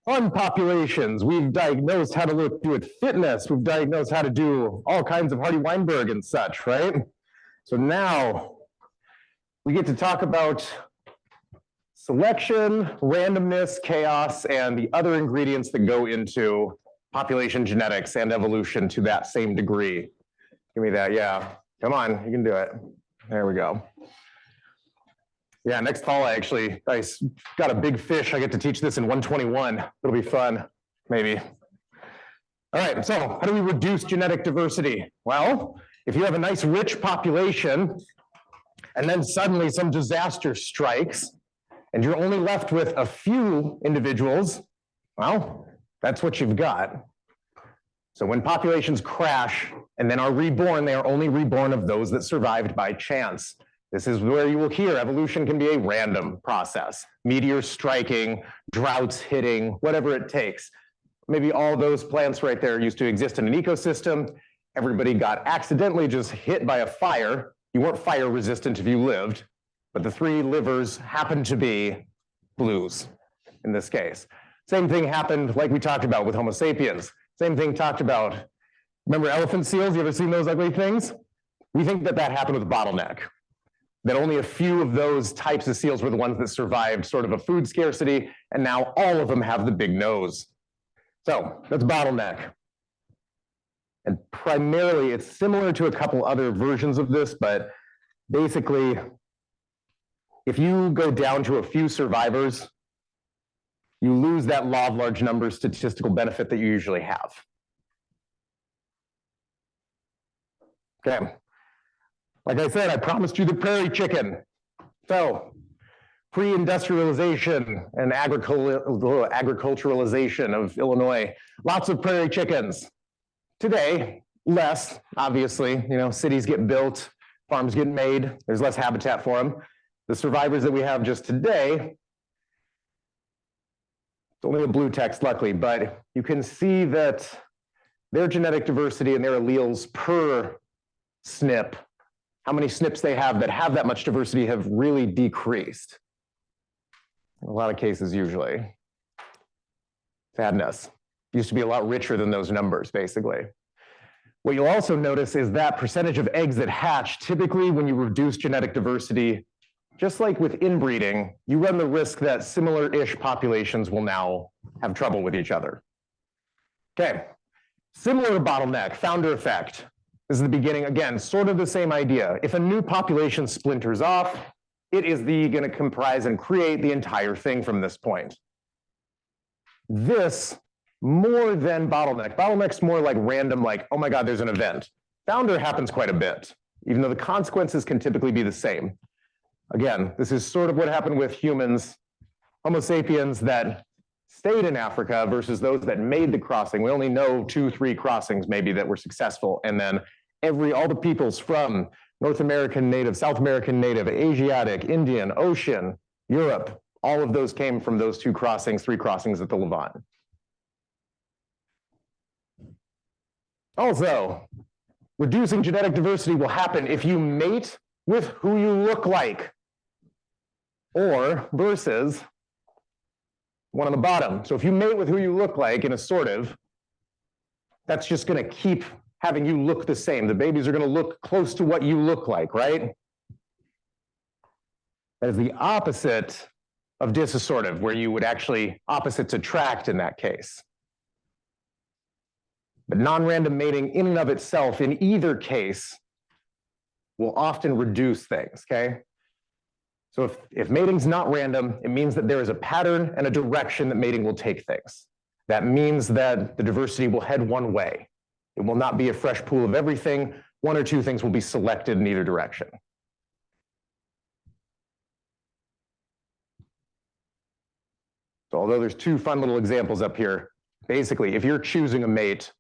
fun populations. We've diagnosed how to do it fitness. We've diagnosed how to do all kinds of Hardy-Weinberg and such, right? So now we get to talk about selection, randomness, chaos, and the other ingredients that go into population genetics and evolution to that same degree. Give me that, yeah. Come on, you can do it. There we go. Yeah, next fall, I got a big fish. I get to teach this in 121. It'll be fun, maybe. All right, so how do we reduce genetic diversity? Well, if you have a nice rich population, and then suddenly some disaster strikes, and you're only left with a few individuals, well, that's what you've got. So when populations crash and then are reborn, they are only reborn of those that survived by chance. This is where you will hear evolution can be a random process. Meteors striking, droughts hitting, whatever it takes. Maybe all those plants right there used to exist in an ecosystem. Everybody got accidentally just hit by a fire. You weren't fire resistant if you lived, but the three livers happened to be blues in this case. Same thing happened like we talked about with Homo sapiens. Same thing talked about, remember elephant seals? You ever seen those ugly things? We think that happened with bottleneck. That only a few of those types of seals were the ones that survived sort of a food scarcity, and now all of them have the big nose. So that's bottleneck. And primarily, it's similar to a couple other versions of this, but basically, if you go down to a few survivors, you lose that law of large numbers statistical benefit that you usually have. Okay. Like I said, I promised you the prairie chicken. So, pre-industrialization and agriculturalization of Illinois, lots of prairie chickens. Today, less, obviously, cities get built, farms get made, there's less habitat for them. The survivors that we have just today, it's only a blue text, luckily, but you can see that their genetic diversity and their alleles per SNP, how many SNPs they have that have that much diversity have really decreased. In a lot of cases, usually. Sadness. Used to be a lot richer than those numbers, basically. What you'll also notice is that percentage of eggs that hatch, typically when you reduce genetic diversity, just like with inbreeding, you run the risk that similar-ish populations will now have trouble with each other. Okay, similar to bottleneck, founder effect. This is the beginning, again, sort of the same idea. If a new population splinters off, it is going to comprise and create the entire thing from this point. This, more than bottleneck. Bottleneck's more like random, like, oh my God, there's an event. Founder happens quite a bit, even though the consequences can typically be the same. Again, this is sort of what happened with humans, Homo sapiens that stayed in Africa versus those that made the crossing. We only know 2, 3 crossings maybe that were successful, and then all the peoples from North American native, South American native, Asiatic, Indian, Ocean, Europe, all of those came from those 2 crossings, 3 crossings at the Levant. Also, reducing genetic diversity will happen if you mate with who you look like, or versus one on the bottom. So if you mate with who you look like in assortative, that's just going to keep having you look the same. The babies are going to look close to what you look like, right? That is the opposite of disassortative, where you would actually opposites attract in that case. But non-random mating in and of itself, in either case, will often reduce things, okay? So if mating's not random, it means that there is a pattern and a direction that mating will take things. That means that the diversity will head one way. It will not be a fresh pool of everything. 1 or 2 things will be selected in either direction. So although there's 2 fun little examples up here, basically, if you're choosing a mate,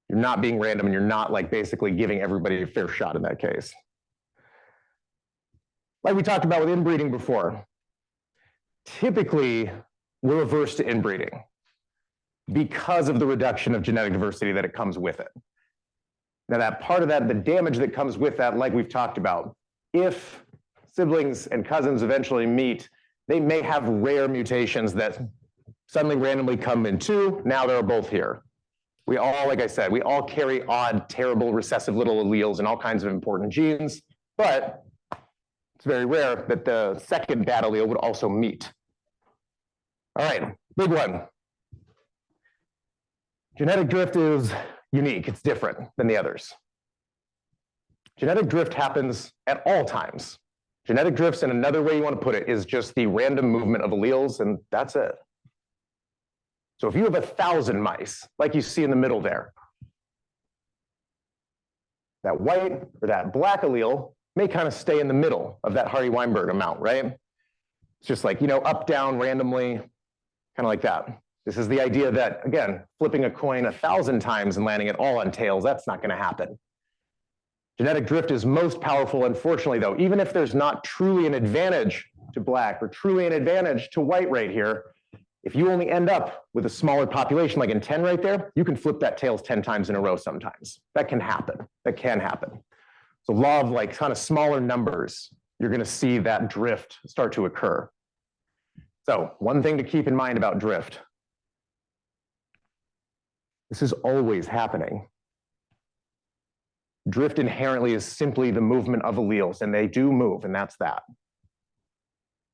you're not being random and you're not like basically giving everybody a fair shot in that case. Like we talked about with inbreeding before, typically we're averse to inbreeding because of the reduction of genetic diversity that it comes with it. Now that part of that, the damage that comes with that, like we've talked about, if siblings and cousins eventually meet, they may have rare mutations that suddenly randomly come in 2, now they're both here. We all, like I said, we all carry odd, terrible, recessive little alleles and all kinds of important genes, but it's very rare that the second bad allele would also meet. All right, big one. Genetic drift is unique, it's different than the others. Genetic drift happens at all times. Genetic drifts, in another way you want to put it, is just the random movement of alleles, and that's it. So if you have 1,000 mice, like you see in the middle there, that white or that black allele may kind of stay in the middle of that Hardy-Weinberg amount, right? It's just like, up, down, randomly, kind of like that. This is the idea that, again, flipping a coin 1,000 times and landing it all on tails, that's not going to happen. Genetic drift is most powerful, unfortunately, though, even if there's not truly an advantage to black or truly an advantage to white right here, if you only end up with a smaller population, like in 10 right there, you can flip that tails 10 times in a row sometimes. That can happen. That can happen. So law of like kind of smaller numbers, you're going to see that drift start to occur. So one thing to keep in mind about drift. This is always happening. Drift inherently is simply the movement of alleles, and they do move, and that's that.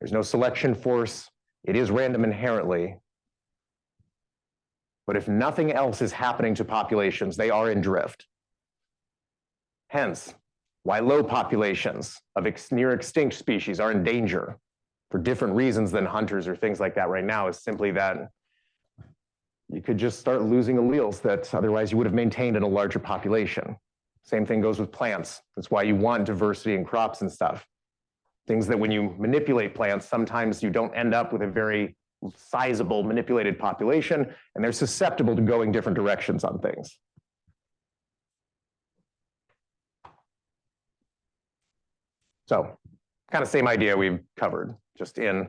There's no selection force. It is random inherently. But if nothing else is happening to populations, they are in drift. Hence, why low populations of near extinct species are in danger for different reasons than hunters or things like that right now is simply that you could just start losing alleles that otherwise you would have maintained in a larger population. Same thing goes with plants. That's why you want diversity in crops and stuff. Things that when you manipulate plants, sometimes you don't end up with a very sizable manipulated population, and they're susceptible to going different directions on things. So, kind of same idea we've covered, just in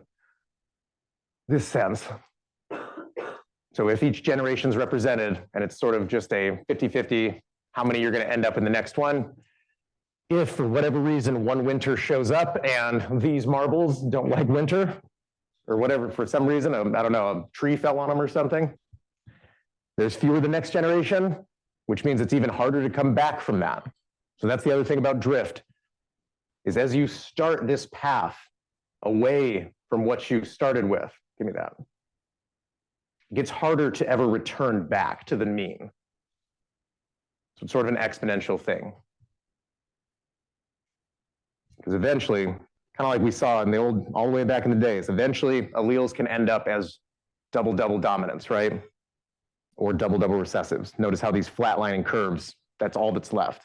this sense. So if each generation is represented, and it's sort of just a 50-50, how many you're going to end up in the next one, if for whatever reason one winter shows up and these marbles don't like winter, or whatever, for some reason, I don't know, a tree fell on them or something, there's fewer the next generation, which means it's even harder to come back from that. So that's the other thing about drift, is as you start this path away from what you started with, give me that, it gets harder to ever return back to the mean. So it's sort of an exponential thing. Because eventually, kind of like we saw in the old, all the way back in the days, eventually alleles can end up as double-double dominants, right? Or double-double recessives. Notice how these flatlining curves, that's all that's left.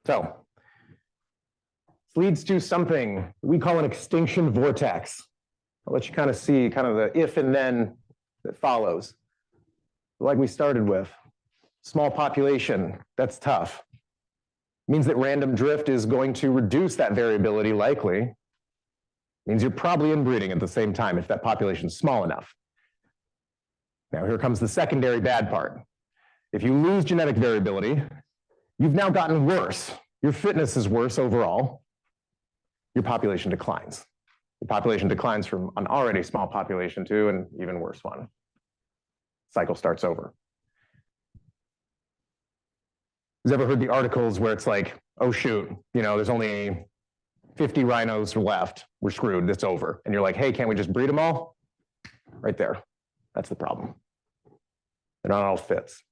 So, this leads to something we call an extinction vortex. I'll let you kind of see kind of the if and then that follows. Like we started with, small population, that's tough. Means that random drift is going to reduce that variability likely. Means you're probably inbreeding at the same time if that population is small enough. Now here comes the secondary bad part. If you lose genetic variability, you've now gotten worse. Your fitness is worse overall. Your population declines. Your population declines from an already small population to an even worse one. Cycle starts over. Who's ever heard the articles where it's like, oh shoot, there's only 50 rhinos left, we're screwed, it's over. And you're like, hey, can't we just breed them all? Right there, that's the problem. They're not all fits.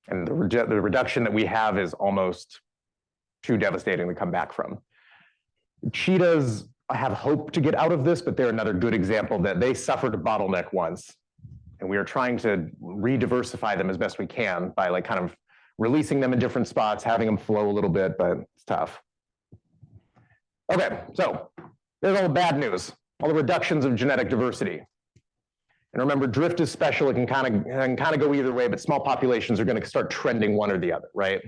And the reduction that we have is almost too devastating to come back from. Cheetahs have hope to get out of this, but they're another good example that they suffered a bottleneck once. And we are trying to re-diversify them as best we can by like kind of releasing them in different spots, having them flow a little bit, but it's tough. Okay, so there's all the bad news, all the reductions of genetic diversity. And remember, drift is special. It can kind of go either way, but small populations are going to start trending one or the other, right?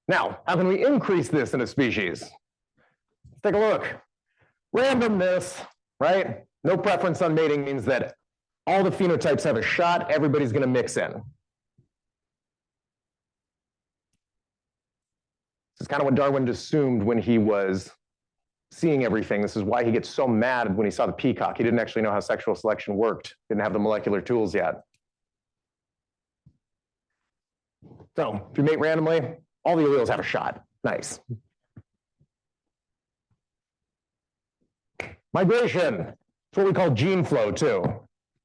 Now, how can we increase this in a species? Let's take a look. Randomness, right? No preference on mating means that all the phenotypes have a shot. Everybody's going to mix in. This is kind of what Darwin assumed when he was seeing everything. This is why he gets so mad when he saw the peacock. He didn't actually know how sexual selection worked, didn't have the molecular tools yet. So if you mate randomly, all the alleles have a shot. Nice. Migration, it's what we call gene flow too.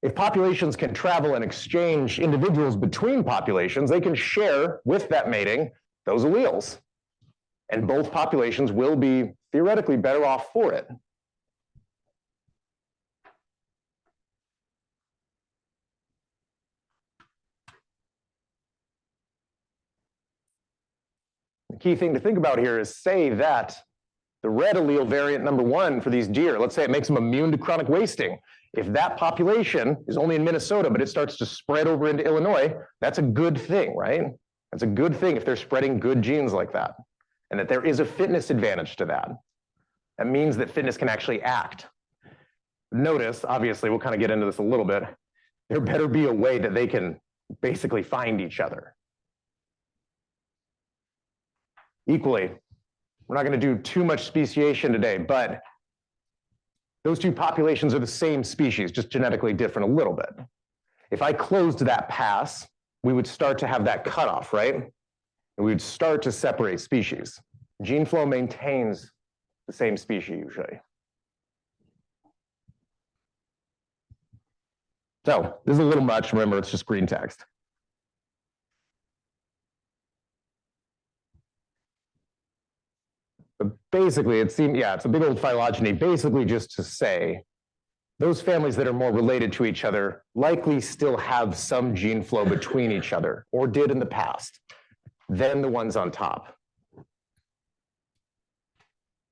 If populations can travel and exchange individuals between populations, they can share with that mating those alleles. And both populations will be theoretically better off for it. The key thing to think about here is, say that the red allele variant number 1 for these deer, let's say it makes them immune to chronic wasting. If that population is only in Minnesota, but it starts to spread over into Illinois, that's a good thing, right? That's a good thing if they're spreading good genes like that, and that there is a fitness advantage to that. That means that fitness can actually act. Notice, obviously, we'll kind of get into this a little bit, there better be a way that they can basically find each other. Equally, we're not going to do too much speciation today, but those two populations are the same species, just genetically different a little bit. If I closed that pass, we would start to have that cutoff, right? And we would start to separate species. Gene flow maintains the same species usually. So this is a little much. Remember, it's just green text. But basically, it seems, yeah, it's a big old phylogeny, basically just to say those families that are more related to each other likely still have some gene flow between each other, or did in the past, than the ones on top.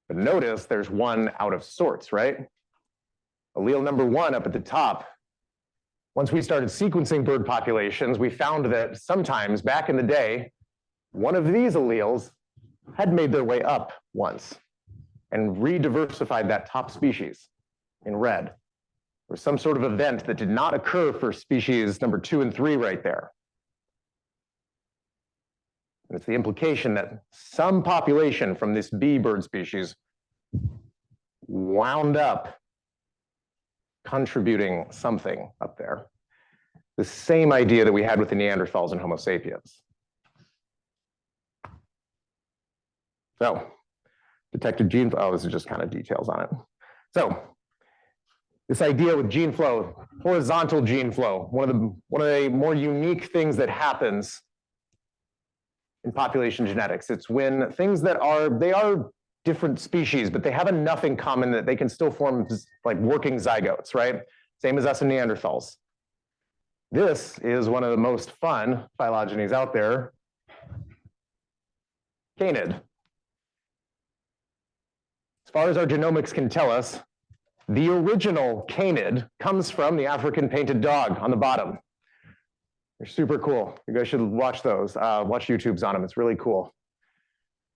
But notice there's one out of sorts, right? Allele number 1 up at the top. Once we started sequencing bird populations, we found that sometimes back in the day, one of these alleles had made their way up once and re-diversified that top species in red. There was some sort of event that did not occur for species number 2 and 3 right there. And it's the implication that some population from this bee bird species wound up contributing something up there. The same idea that we had with the Neanderthals and Homo sapiens. So, detected gene flow, oh, this is just kind of details on it. So, this idea with gene flow, horizontal gene flow, one of the more unique things that happens in population genetics. It's when things that they are different species, but they have enough in common that they can still form like working zygotes, right? Same as us and Neanderthals. This is one of the most fun phylogenies out there, canid. As far as our genomics can tell us, the original canid comes from the African painted dog on the bottom. They're super cool. You guys should watch those. Watch YouTubes on them. It's really cool.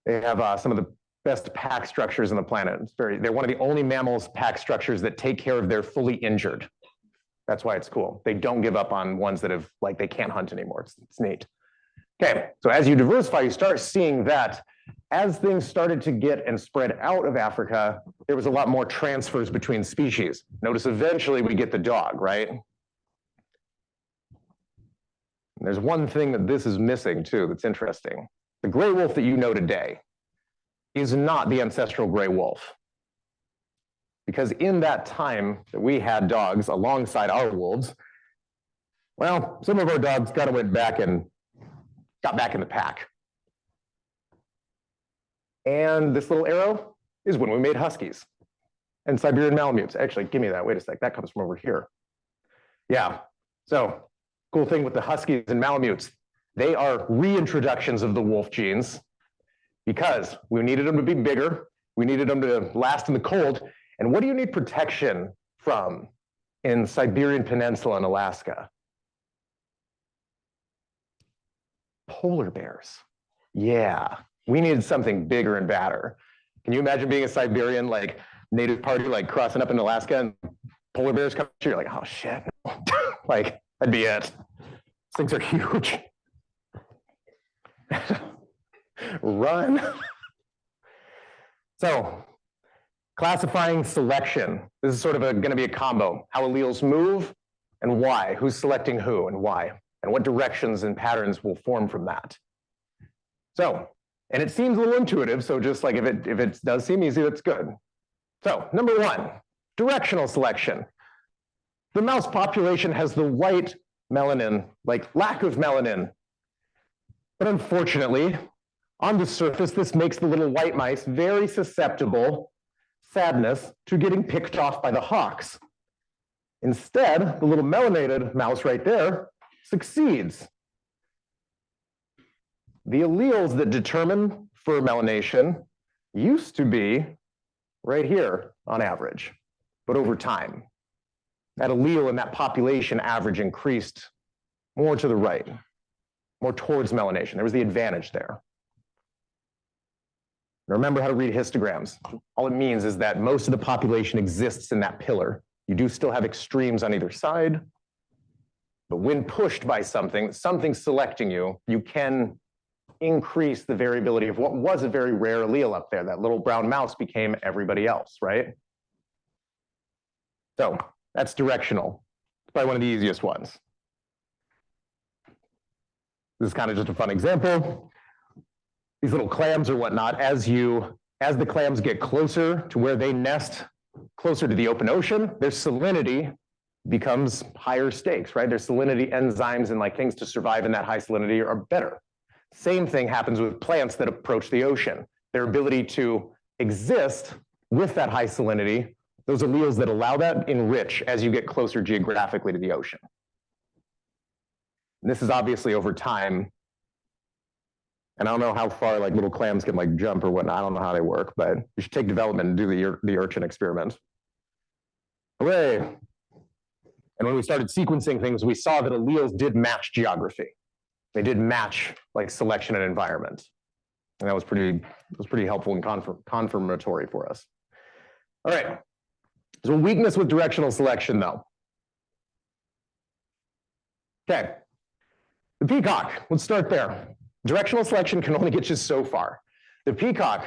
They have some of the best pack structures on the planet. They're one of the only mammals pack structures that take care of their fully injured. That's why it's cool. They don't give up on ones that have, like, they can't hunt anymore. It's neat. Okay, so as you diversify, you start seeing that as things started to get and spread out of Africa, there was a lot more transfers between species. Notice eventually we get the dog, right? And there's one thing that this is missing too that's interesting. The gray wolf that you know today is not the ancestral gray wolf. Because in that time that we had dogs alongside our wolves, well, some of our dogs kind of went back and got back in the pack. And this little arrow is when we made huskies and Siberian Malamutes. Actually, give me that. Wait a sec. That comes from over here. Yeah. So, cool thing with the huskies and Malamutes, they are reintroductions of the wolf genes because we needed them to be bigger. We needed them to last in the cold. And what do you need protection from in Siberian Peninsula and Alaska? Polar bears. Yeah. We needed something bigger and badder. Can you imagine being a Siberian, like, native party, like crossing up in Alaska and polar bears come to you? You're like, oh shit. Like, that'd be it. These things are huge. Run. So, Classifying selection. This is sort of going to be a combo. How alleles move and why. Who's selecting who and why. And what directions and patterns will form from that. So, and it seems a little intuitive, so just like if it does seem easy, that's good. So, number one, directional selection. The mouse population has the white melanin, like lack of melanin. But unfortunately, on the surface, this makes the little white mice very susceptible, sadness, to getting picked off by the hawks. Instead, the little melanated mouse right there succeeds. The alleles that determine fur melanation used to be right here on average, but over time, that allele in that population average increased more to the right, more towards melanation. There was the advantage there. Remember how to read histograms. All it means is that most of the population exists in that pillar. You do still have extremes on either side, but when pushed by something selecting you, you can increase the variability of what was a very rare allele up there. That little brown mouse became everybody else, right? So that's directional. It's probably one of the easiest ones. This is kind of just a fun example. These little clams or whatnot, as the clams get closer to where they nest, closer to the open ocean, their salinity becomes higher stakes, right? Their salinity enzymes and like things to survive in that high salinity are better. Same thing happens with plants that approach the ocean. Their ability to exist with that high salinity, those alleles that allow that enrich as you get closer geographically to the ocean. And this is obviously over time. And I don't know how far like little clams can like jump or whatnot. I don't know how they work, but you should take development and do the urchin experiment. Hooray. And when we started sequencing things, we saw that alleles did match geography. They did match like selection and environment. And that was pretty helpful and confirmatory for us. All right. There's a weakness with directional selection though. Okay. The peacock, let's start there. Directional selection can only get you so far. The peacocks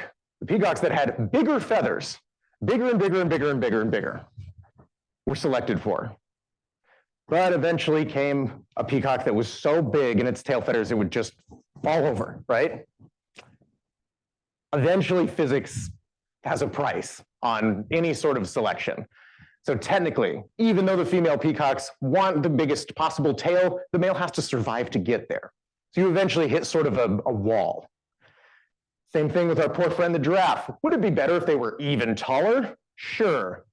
that had bigger feathers, bigger and bigger and bigger and bigger and bigger, were selected for. But eventually came a peacock that was so big in its tail feathers it would just fall over, right? Eventually, physics has a price on any sort of selection. So technically, even though the female peacocks want the biggest possible tail, the male has to survive to get there. So you eventually hit sort of a wall. Same thing with our poor friend the giraffe. Would it be better if they were even taller? Sure.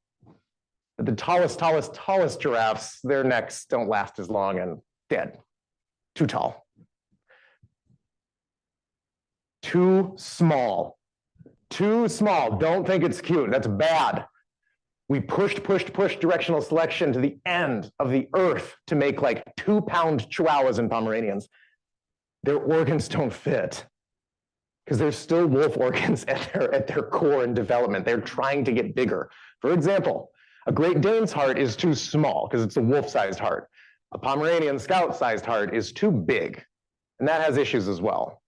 But the tallest giraffes, their necks don't last as long and dead. Too tall. Too small. Too small. Don't think it's cute. That's bad. We pushed directional selection to the end of the earth to make like 2-pound Chihuahuas and Pomeranians. Their organs don't fit because they're still wolf organs at their core and development. They're trying to get bigger. For example, a Great Dane's heart is too small because it's a wolf-sized heart. A Pomeranian Scout-sized heart is too big, and that has issues as well.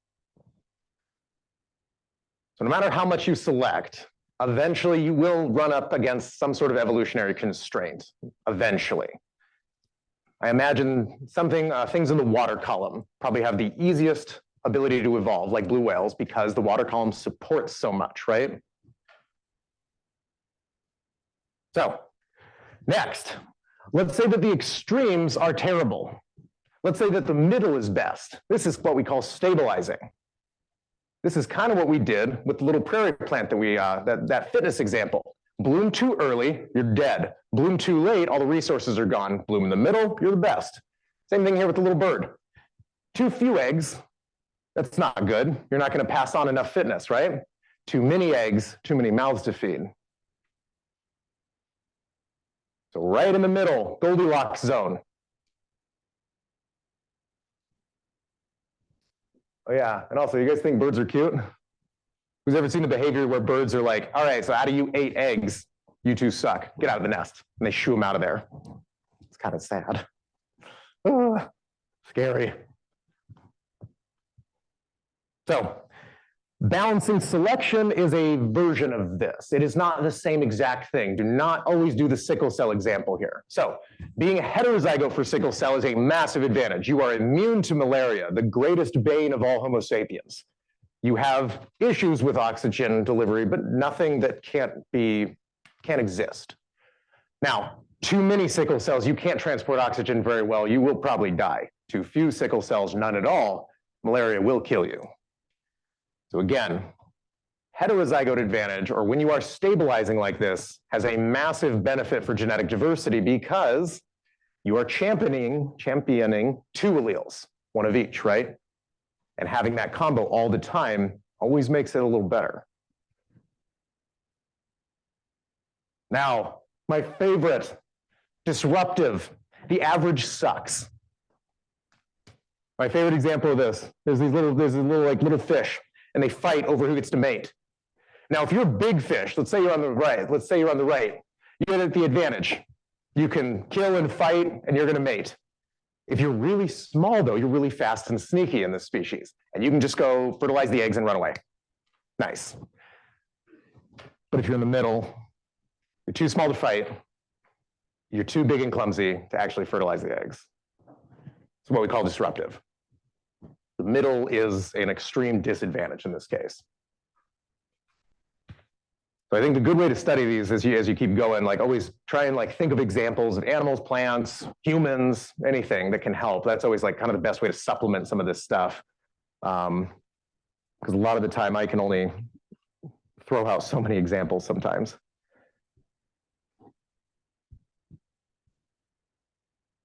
So no matter how much you select, eventually you will run up against some sort of evolutionary constraint, eventually. I imagine things in the water column probably have the easiest ability to evolve, like blue whales, because the water column supports so much, right? So, next, let's say that the extremes are terrible. Let's say that the middle is best. This is what we call stabilizing. This is kind of what we did with the little prairie plant that that fitness example. Bloom too early, you're dead. Bloom too late, all the resources are gone. Bloom in the middle, you're the best. Same thing here with the little bird. Too few eggs, that's not good. You're not going to pass on enough fitness, right? Too many eggs, too many mouths to feed. So right in the middle, Goldilocks zone. Oh yeah, and also, you guys think birds are cute? Who's ever seen the behavior where birds are like, all right, so out of you 8 eggs, you 2 suck. Get out of the nest. And they shoo them out of there. It's kind of sad. Scary. So Balancing selection is a version of this. It is not the same exact thing. Do not always do the sickle cell example here. So being a heterozygote for sickle cell is a massive advantage. You are immune to malaria, the greatest bane of all Homo sapiens. You have issues with oxygen delivery, but nothing that can't exist. Now, too many sickle cells, you can't transport oxygen very well. You will probably die. Too few sickle cells, none at all, malaria will kill you. So again, heterozygote advantage, or when you are stabilizing like this, has a massive benefit for genetic diversity because you are championing two alleles, one of each, right? And having that combo all the time always makes it a little better. Now, my favorite, disruptive, the average sucks. My favorite example of this, there's these little fish, and they fight over who gets to mate. Now, if you're a big fish, let's say you're on the right, you get the advantage. You can kill and fight, and you're gonna mate. If you're really small, though, you're really fast and sneaky in this species, and you can just go fertilize the eggs and run away. Nice. But if you're in the middle, you're too small to fight, you're too big and clumsy to actually fertilize the eggs. It's what we call disruptive. The middle is an extreme disadvantage in this case. So I think the good way to study these as you keep going, like always try and like think of examples of animals, plants, humans, anything that can help. That's always like kind of the best way to supplement some of this stuff. Because a lot of the time I can only throw out so many examples sometimes.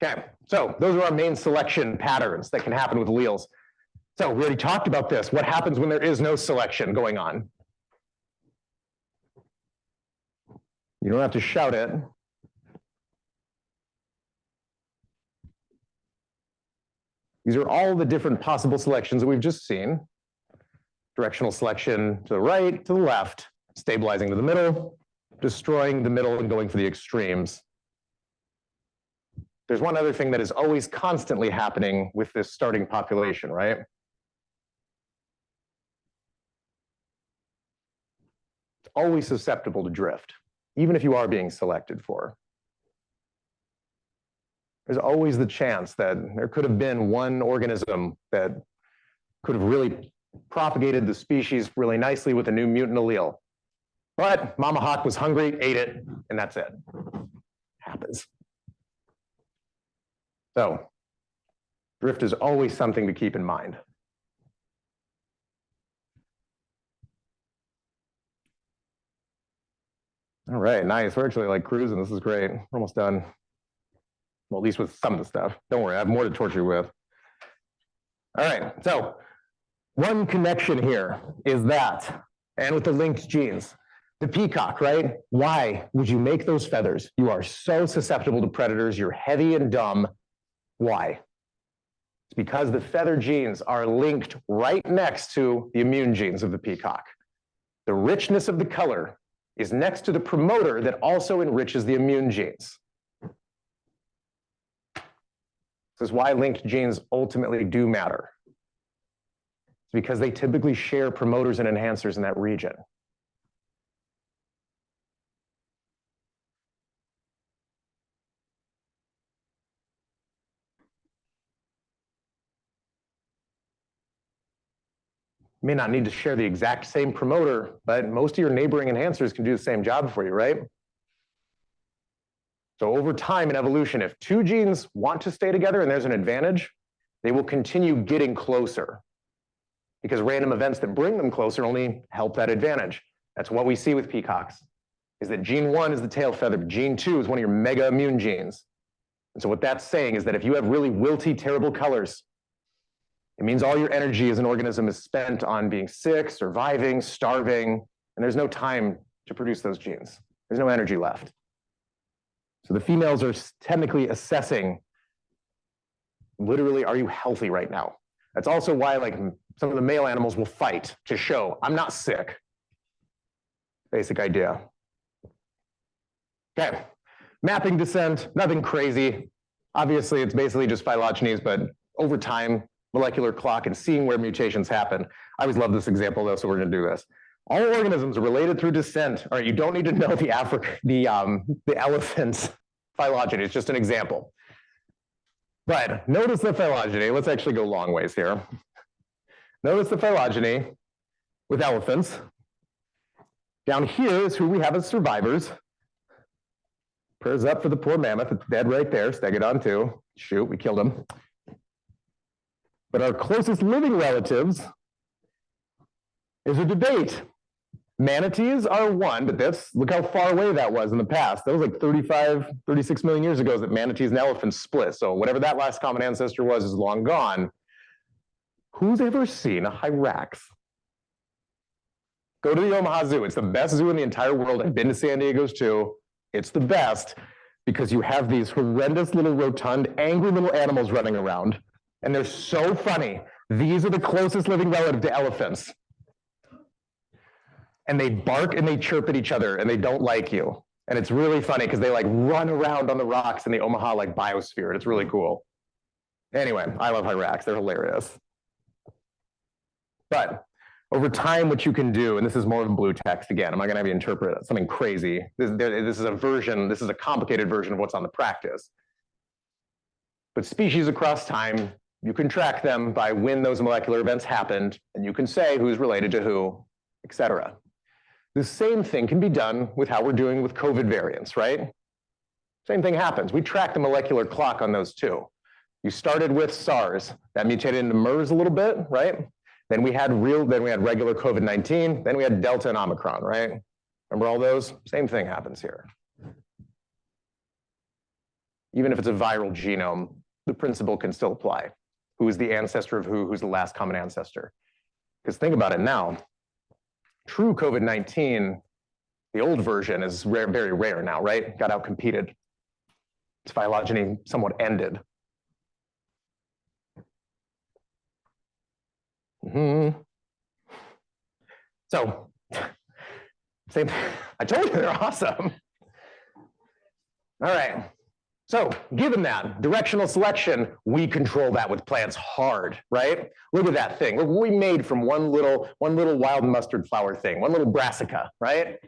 Okay, so those are our main selection patterns that can happen with alleles. So we already talked about this. What happens when there is no selection going on? You don't have to shout it. These are all the different possible selections that we've just seen. Directional selection to the right, to the left, stabilizing to the middle, destroying the middle and going for the extremes. There's one other thing that is always constantly happening with this starting population, right? It's always susceptible to drift, even if you are being selected for. There's always the chance that there could have been one organism that could have really propagated the species really nicely with a new mutant allele. But Mama Hawk was hungry, ate it, and that's it. Happens. So, drift is always something to keep in mind. All right, nice. We're actually like cruising. This is great. We're almost done. Well, at least with some of the stuff. Don't worry, I have more to torture you with. All right, so one connection here is that, and with the linked genes, the peacock, right? Why would you make those feathers? You are so susceptible to predators. You're heavy and dumb. Why? It's because the feather genes are linked right next to the immune genes of the peacock. The richness of the color is next to the promoter that also enriches the immune genes. This is why linked genes ultimately do matter. It's because they typically share promoters and enhancers in that region. You may not need to share the exact same promoter, but most of your neighboring enhancers can do the same job for you, right? So over time in evolution, if two genes want to stay together and there's an advantage, they will continue getting closer because random events that bring them closer only help that advantage. That's what we see with peacocks, is that gene 1 is the tail feather, gene 2 is one of your mega immune genes. And so what that's saying is that if you have really wilty, terrible colors, it means all your energy as an organism is spent on being sick, surviving, starving, and there's no time to produce those genes. There's no energy left. So the females are technically assessing, literally, are you healthy right now? That's also why like some of the male animals will fight to show, I'm not sick. Basic idea. Okay, mapping descent, nothing crazy. Obviously, it's basically just phylogenies, but over time, molecular clock and seeing where mutations happen. I always love this example though, so we're gonna do this. All organisms are related through descent. All right, you don't need to know the elephant's phylogeny. It's just an example. But notice the phylogeny. Let's actually go long ways here. Notice the phylogeny with elephants. Down here is who we have as survivors. Prayers up for the poor mammoth. It's dead right there. Stegodon too. Shoot, we killed him. But our closest living relatives is a debate. Manatees are one, but look how far away that was in the past. That was like 35, 36 million years ago that manatees and elephants split. So whatever that last common ancestor was is long gone. Who's ever seen a hyrax? Go to the Omaha Zoo. It's the best zoo in the entire world. I've been to San Diego's too. It's the best because you have these horrendous little rotund, angry little animals running around. And they're so funny. These are the closest living relative to elephants. And they bark and they chirp at each other and they don't like you. And it's really funny because they like run around on the rocks in the Omaha like biosphere. It's really cool. Anyway, I love hyrax. They're hilarious. But over time, what you can do, and this is more of blue text again, I'm not going to have you interpret something crazy. This is a version, this is a complicated version of what's on the practice. But species across time, you can track them by when those molecular events happened, and you can say who's related to who, et cetera. The same thing can be done with how we're doing with COVID variants, right? Same thing happens. We track the molecular clock on those too. You started with SARS, that mutated into MERS a little bit, right? Then we had regular COVID-19, then we had Delta and Omicron, right? Remember all those? Same thing happens here. Even if it's a viral genome, the principle can still apply. Who is the ancestor of who? Who's the last common ancestor? Because think about it now. True COVID-19, the old version is rare, very rare now, right? Got outcompeted. Its phylogeny somewhat ended. So, same, I told you they're awesome. All right, so given that, directional selection, we control that with plants hard, right? Look at that thing. Look what we made from one little wild mustard flower thing, one little brassica, right?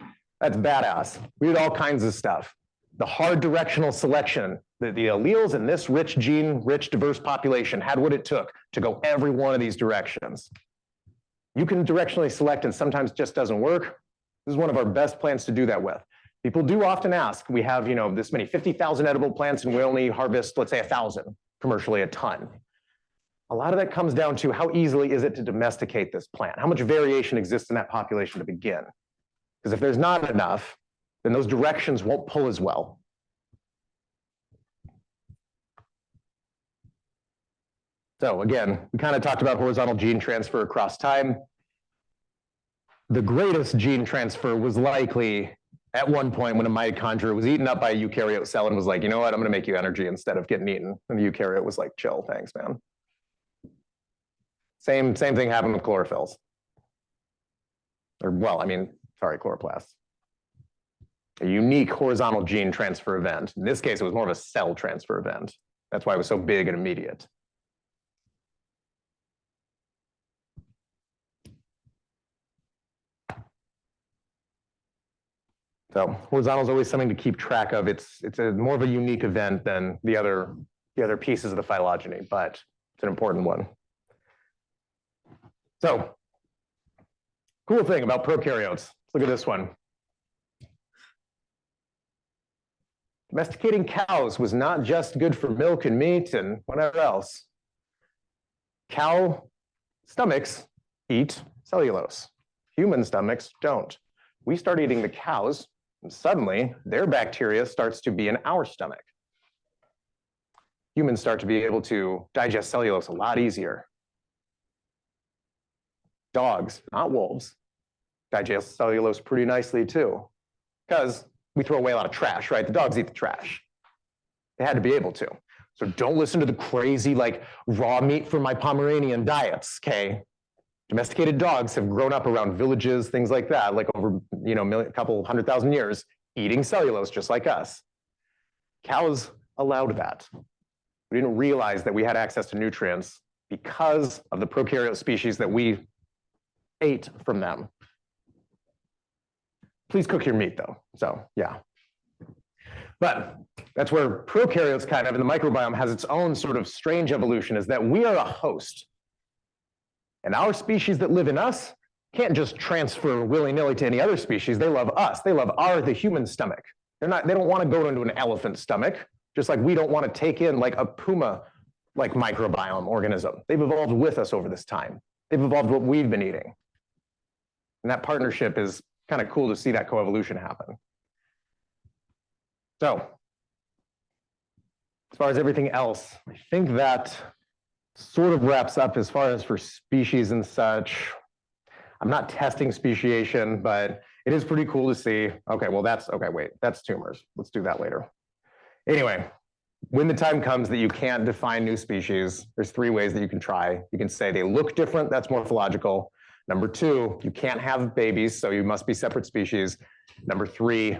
That's badass. We did all kinds of stuff. The hard directional selection, the alleles in this rich gene, rich, diverse population had what it took to go every one of these directions. You can directionally select and sometimes it just doesn't work. This is one of our best plants to do that with. People do often ask, we have this many 50,000 edible plants and we only harvest, let's say 1,000, commercially a ton. A lot of that comes down to how easily is it to domesticate this plant? How much variation exists in that population to begin? Because if there's not enough, then those directions won't pull as well. So again, we kind of talked about horizontal gene transfer across time. The greatest gene transfer was likely at one point when a mitochondria was eaten up by a eukaryote cell and was like, you know what, I'm going to make you energy instead of getting eaten. And the eukaryote was like, chill, thanks, man. Same thing happened with chlorophylls. Or, well, I mean, sorry, chloroplasts. A unique horizontal gene transfer event. In this case, it was more of a cell transfer event. That's why it was so big and immediate. So horizontal is always something to keep track of. It's more of a unique event than the other pieces of the phylogeny, but it's an important one. So, cool thing about prokaryotes. Let's look at this one. Domesticating cows was not just good for milk and meat and whatever else. Cow stomachs eat cellulose. Human stomachs don't. We start eating the cows, and suddenly their bacteria starts to be in our stomach. Humans start to be able to digest cellulose a lot easier. Dogs, not wolves, digest cellulose pretty nicely too, because we throw away a lot of trash, right? The dogs eat the trash. They had to be able to. So don't listen to the crazy like raw meat from my Pomeranian diets, okay? Domesticated dogs have grown up around villages, things like that, like over a couple 100,000 years, eating cellulose just like us. Cows allowed that. We didn't realize that we had access to nutrients because of the prokaryote species that we ate from them. Please cook your meat though, so yeah. But that's where prokaryotes kind of in the microbiome has its own sort of strange evolution, is that we are a host. And our species that live in us can't just transfer willy-nilly to any other species. They love us. They love the human stomach. They don't want to go into an elephant stomach, just like we don't want to take in like a puma like microbiome organism. They've evolved with us over this time. They've evolved what we've been eating. And that partnership is kind of cool to see that coevolution happen. So, as far as everything else, I think that sort of wraps up as far as for species and such. I'm not testing speciation, but it is pretty cool to see. Okay, well that's tumors. Let's do that later. Anyway, when the time comes that you can't define new species, there's 3 ways that you can try. You can say they look different, that's morphological. Number 2, you can't have babies, so you must be separate species. Number 3,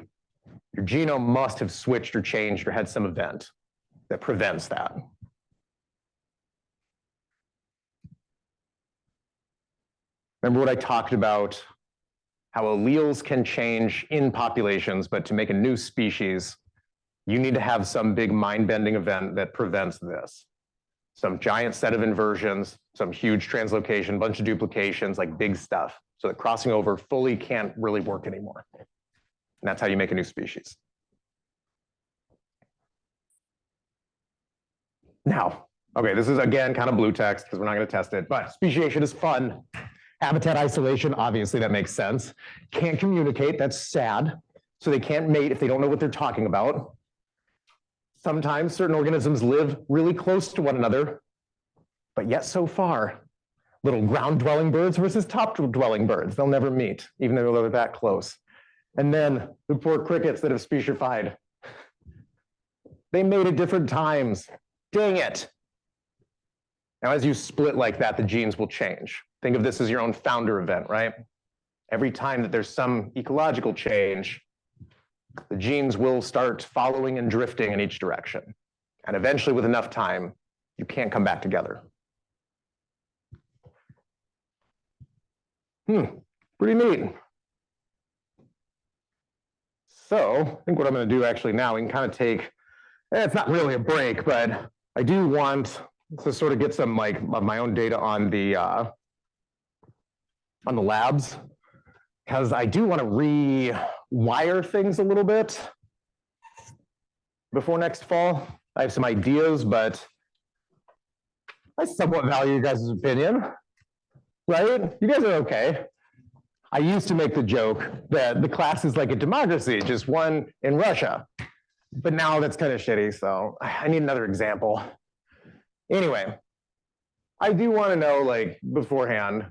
your genome must have switched or changed or had some event that prevents that. Remember what I talked about, how alleles can change in populations, but to make a new species, you need to have some big mind-bending event that prevents this. Some giant set of inversions, some huge translocation, bunch of duplications, like big stuff, so that crossing over fully can't really work anymore. And that's how you make a new species. Now, okay, this is again kind of blue text because we're not going to test it, but speciation is fun. Habitat isolation, obviously that makes sense. Can't communicate, that's sad. So they can't mate if they don't know what they're talking about. Sometimes certain organisms live really close to one another, but yet so far, little ground-dwelling birds versus top-dwelling birds, they'll never meet, even though they're that close. And then the poor crickets that have specified. They mate at different times. Dang it. Now, as you split like that, the genes will change. Think of this as your own founder event, right? Every time that there's some ecological change, the genes will start following and drifting in each direction. And eventually, with enough time, you can't come back together. Pretty neat. So I think what I'm going to do actually now, we can kind of take, it's not really a break, but I do want to sort of get some like of my own data on the labs, because I do want to rewire things a little bit before next fall. I have some ideas, but I somewhat value you guys' opinion, right? You guys are okay. I used to make the joke that the class is like a democracy, just one in Russia. But now that's kind of shitty, so I need another example. Anyway, I do want to know, like, beforehand,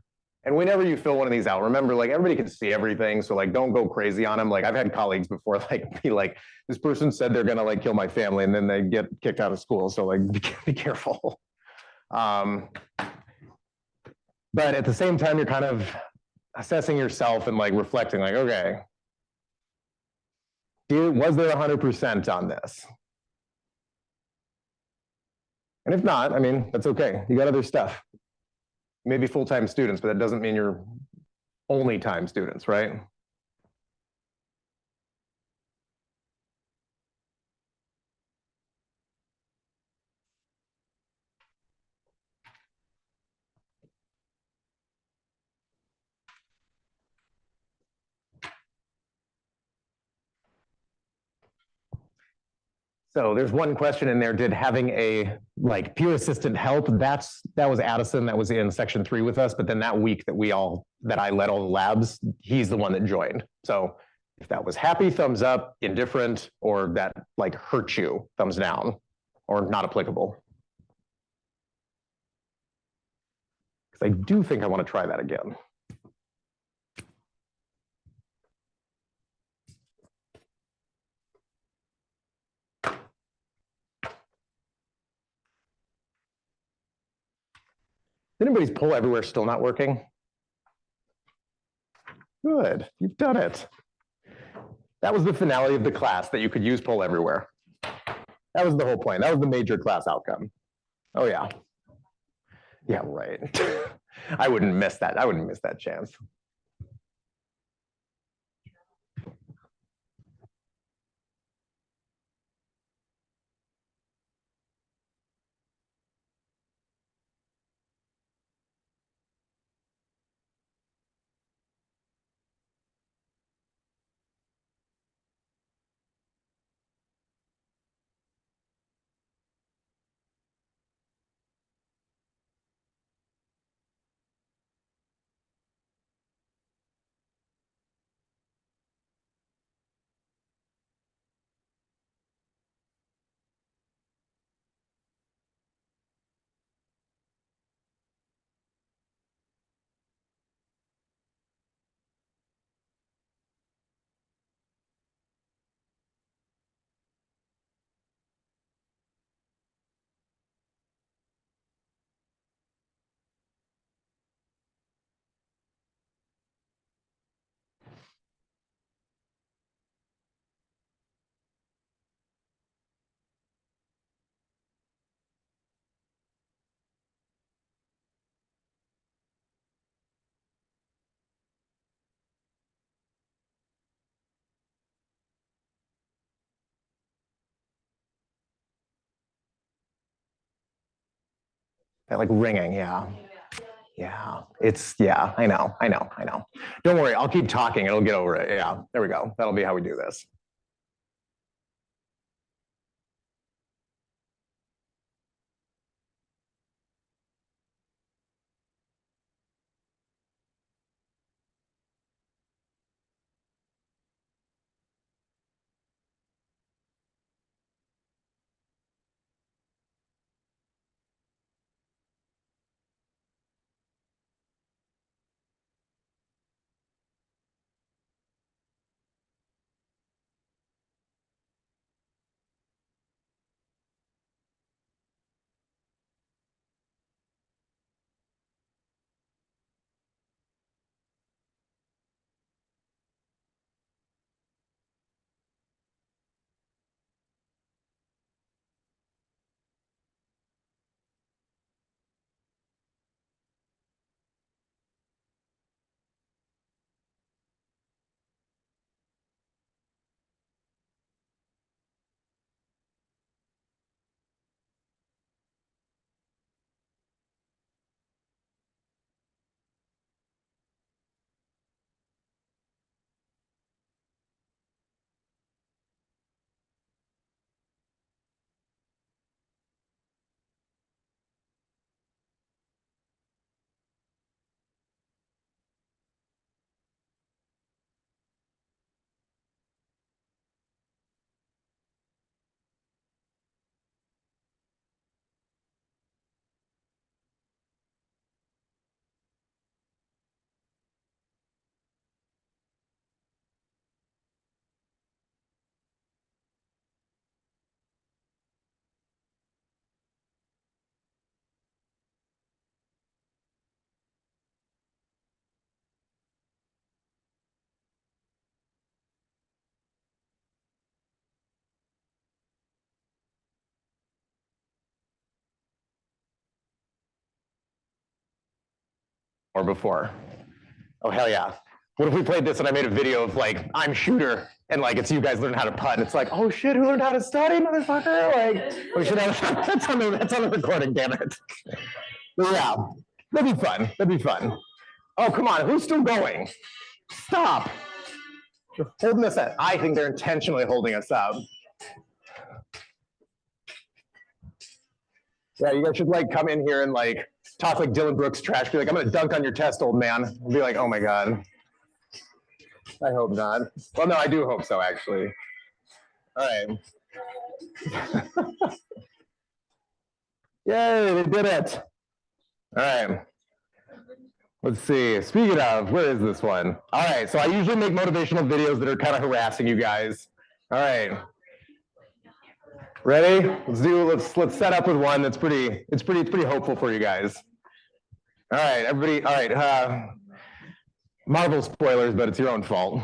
and whenever you fill one of these out, remember, like, everybody can see everything, so, like, don't go crazy on them. Like, I've had colleagues before, like, be like, this person said they're gonna, like, kill my family, and then they get kicked out of school, so, like, be careful. But at the same time, you're kind of assessing yourself and, like, reflecting, like, okay, was there 100% on this? And if not, I mean, that's okay. You got other stuff. Maybe full-time students, but that doesn't mean you're only time students, right? So there's one question in there, did having a like peer assistant help? That was Addison, that was in section 3 with us, but then that week that I led all the labs, he's the one that joined. So if that was happy, thumbs up, indifferent, or that like hurt you, thumbs down, or not applicable. Because I do think I want to try that again. Anybody's poll everywhere still not working? Good, you've done it. That was the finale of the class, that you could use poll everywhere. That was the whole point. That was the major class outcome. Oh yeah. Yeah, right. I wouldn't miss that. I wouldn't miss that chance. That like ringing, yeah. Yeah, yeah, I know. Don't worry, I'll keep talking, it'll get over it. Yeah, there we go. That'll be how we do this. Or before. Oh, hell yeah. What if we played this and I made a video of like, I'm shooter, and like it's you guys learning how to putt, and it's like, oh shit, who learned how to study, motherfucker? Like, we should have that's on the recording, damn it. But yeah, that'd be fun. That'd be fun. Oh, come on, who's still going? Stop. They're holding us up. I think they're intentionally holding us up. Yeah, you guys should like come in here and like talk like Dylan Brooks trash. Be like, I'm gonna dunk on your test, old man. I'll be like, oh my God. I hope not. Well, no, I do hope so, actually. All right. Yay, they did it. All right. Let's see. Speaking of, where is this one? All right. So I usually make motivational videos that are kind of harassing you guys. All right. Ready? Let's set up with one that's pretty hopeful for you guys. All right, everybody. All right. Marvel spoilers, but it's your own fault.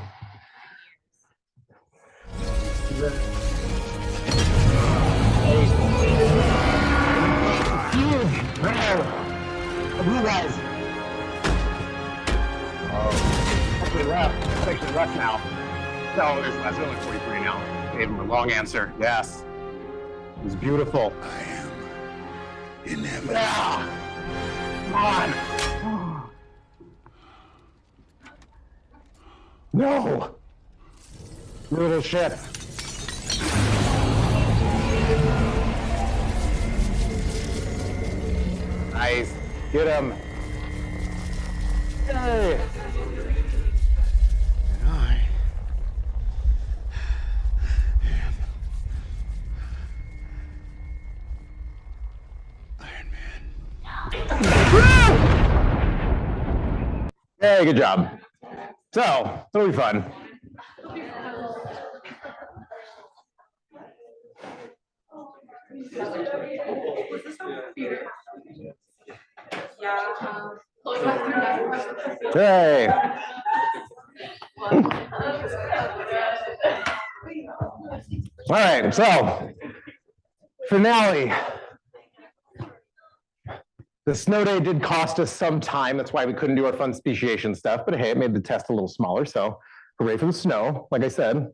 Huge. actually less now. No, there's less. There's only 43 now. Gave him a long answer. Yes. It was beautiful. I am inevitable. Yeah. Come on. No. You little shit. Nice. Get him. Hey. And I am Iron Man. Hey, good job. So, it'll be fun. Hey. All right, so finale. The snow day did cost us some time. That's why we couldn't do our fun speciation stuff. But hey, it made the test a little smaller. So hooray for the snow. Like I said,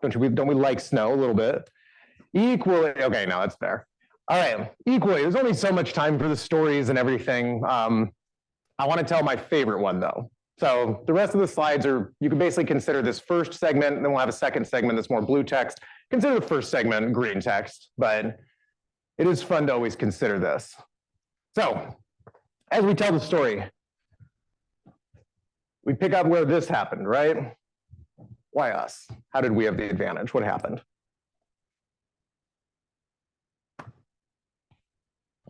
don't we like snow a little bit? Equally, okay, no, that's fair. All right, equally, there's only so much time for the stories and everything. I want to tell my favorite one though. So the rest of the slides are, you can basically consider this first segment, and then we'll have a second segment that's more blue text. Consider the first segment green text, but it is fun to always consider this. So as we tell the story, we pick up where this happened, right? Why us? How did we have the advantage? What happened?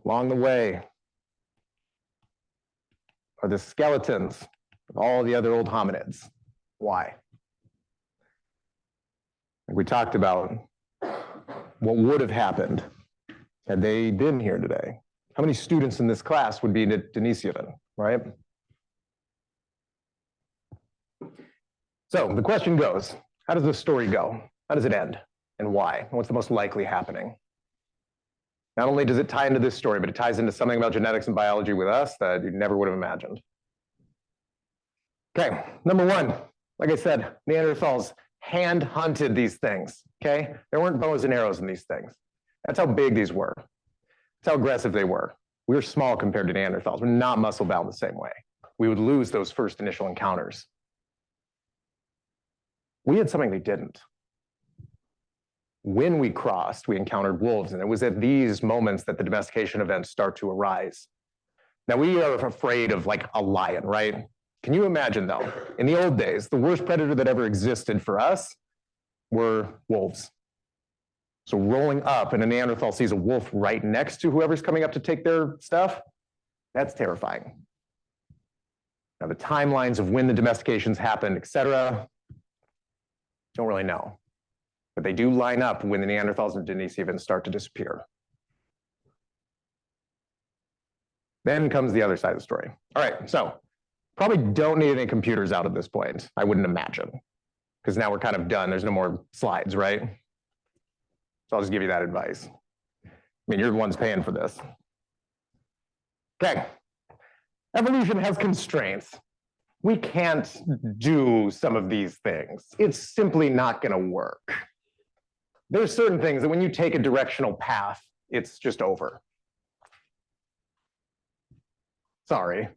Along the way are the skeletons of all the other old hominids. Why? Like we talked about what would have happened had they been here today. How many students in this class would be Denisovan, right? So the question goes, how does this story go? How does it end? And why? And what's the most likely happening? Not only does it tie into this story, but it ties into something about genetics and biology with us that you never would have imagined. Okay, number one, like I said, Neanderthals hand hunted these things, okay? There weren't bows and arrows in these things. That's how big these were. That's how aggressive they were. We were small compared to Neanderthals. We're not muscle bound the same way. We would lose those first initial encounters. We had something they didn't. When we crossed, we encountered wolves, and it was at these moments that the domestication events start to arise. Now, we are afraid of like a lion, right? Can you imagine though, in the old days, the worst predator that ever existed for us were wolves. So rolling up and a Neanderthal sees a wolf right next to whoever's coming up to take their stuff, that's terrifying. Now, the timelines of when the domestications happened, et cetera, don't really know. But they do line up when the Neanderthals and Denisovans start to disappear. Then comes the other side of the story. All right, so probably don't need any computers out at this point, I wouldn't imagine, because now we're kind of done. There's no more slides, right? So I'll just give you that advice. I mean, you're the ones paying for this. Okay, evolution has constraints. We can't do some of these things. It's simply not going to work. There's certain things that when you take a directional path, it's just over. Sorry.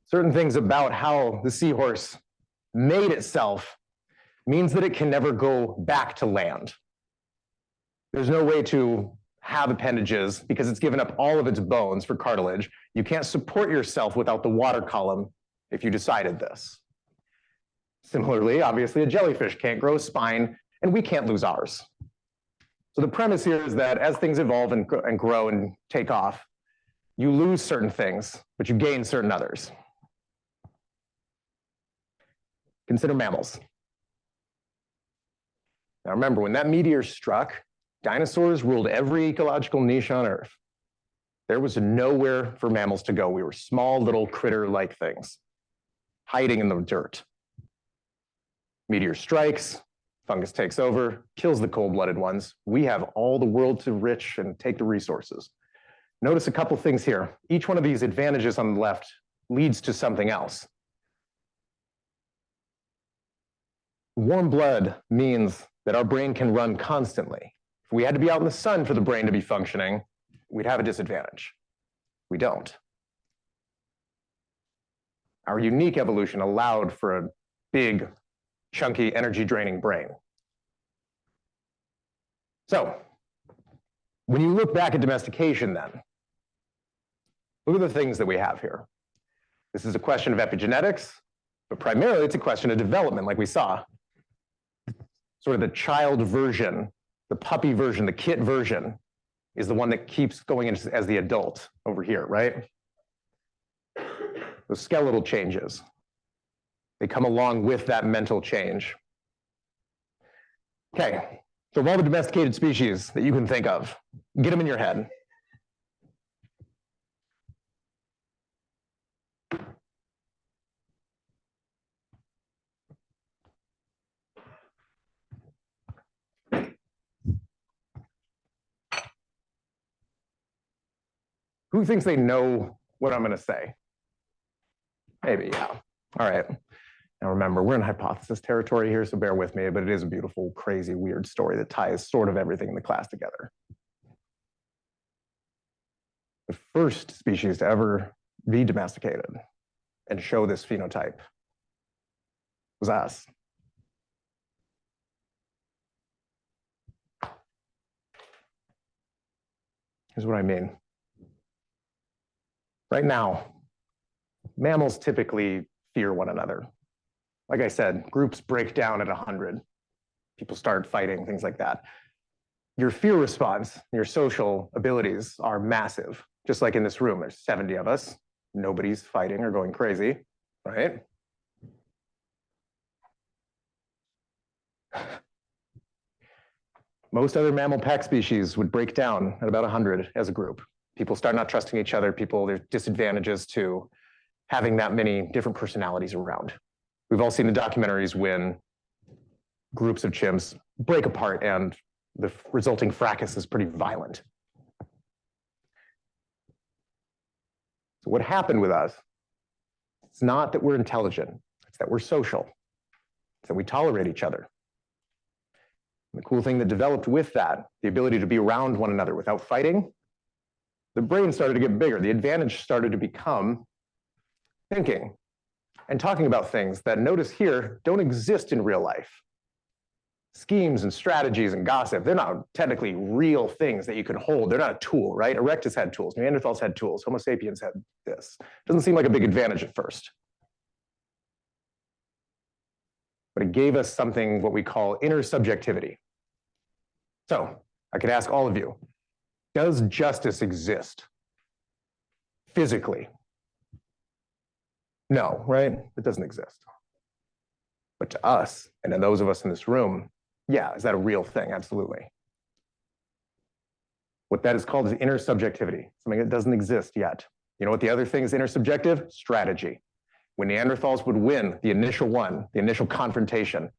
Certain things about how the seahorse made itself means that it can never go back to land. There's no way to have appendages because it's given up all of its bones for cartilage. You can't support yourself without the water column if you decided this. Similarly, obviously, a jellyfish can't grow a spine, and we can't lose ours. So the premise here is that as things evolve and grow and take off, you lose certain things, but you gain certain others. Consider mammals. Now remember, when that meteor struck, dinosaurs ruled every ecological niche on Earth. There was nowhere for mammals to go. We were small little critter-like things, hiding in the dirt. Meteor strikes, fungus takes over, kills the cold-blooded ones. We have all the world to rich and take the resources. Notice a couple things here. Each one of these advantages on the left leads to something else. Warm blood means that our brain can run constantly. If we had to be out in the sun for the brain to be functioning, we'd have a disadvantage. We don't. Our unique evolution allowed for a big, chunky, energy-draining brain. So, when you look back at domestication then, look at the things that we have here. This is a question of epigenetics, but primarily it's a question of development, like we saw. Sort of the child version, the puppy version, the kit version is the one that keeps going as the adult over here, right? Those skeletal changes, they come along with that mental change. Okay, so of all the domesticated species that you can think of, get them in your head. Who thinks they know what I'm going to say? Maybe, yeah. All right. Now remember, we're in hypothesis territory here, so bear with me, but it is a beautiful, crazy, weird story that ties sort of everything in the class together. The first species to ever be domesticated and show this phenotype was us. Here's what I mean. Right now, mammals typically fear one another. Like I said, groups break down at 100. People start fighting, things like that. Your fear response, your social abilities are massive. Just like in this room, there's 70 of us. Nobody's fighting or going crazy, right? Most other mammal pack species would break down at about 100 as a group. People start not trusting each other. There's disadvantages to having that many different personalities around. We've all seen the documentaries when groups of chimps break apart and the resulting fracas is pretty violent. So what happened with us, it's not that we're intelligent, it's that we're social. It's that we tolerate each other. And the cool thing that developed with that, the ability to be around one another without fighting, the brain started to get bigger. The advantage started to become thinking and talking about things that, notice here, don't exist in real life. Schemes and strategies and gossip, they're not technically real things that you can hold. They're not a tool, right? Erectus had tools, Neanderthals had tools, Homo sapiens had this. Doesn't seem like a big advantage at first. But it gave us something, what we call inner subjectivity. So I could ask all of you, does justice exist physically? No, right? It doesn't exist. But to us, and to those of us in this room, yeah, is that a real thing? Absolutely. What that is called is inner subjectivity, something that doesn't exist yet. You know what the other thing is intersubjective? Strategy. When Neanderthals would win the initial confrontation,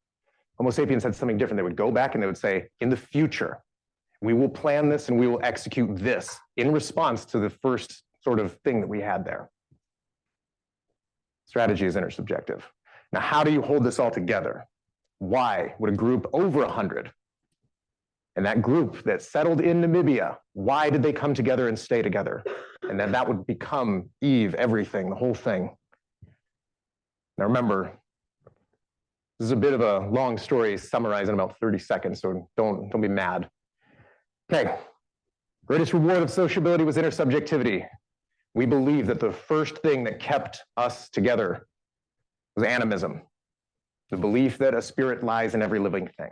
Homo sapiens had something different. They would go back and they would say, in the future, we will plan this and we will execute this in response to the first sort of thing that we had there. Strategy is intersubjective. Now, how do you hold this all together? Why would a group over 100, and that group that settled in Namibia, why did they come together and stay together? And then that would become Eve, everything, the whole thing. Now remember, this is a bit of a long story summarized in about 30 seconds, so don't be mad. Okay, greatest reward of sociability was intersubjectivity. We believe that the first thing that kept us together was animism, the belief that a spirit lies in every living thing,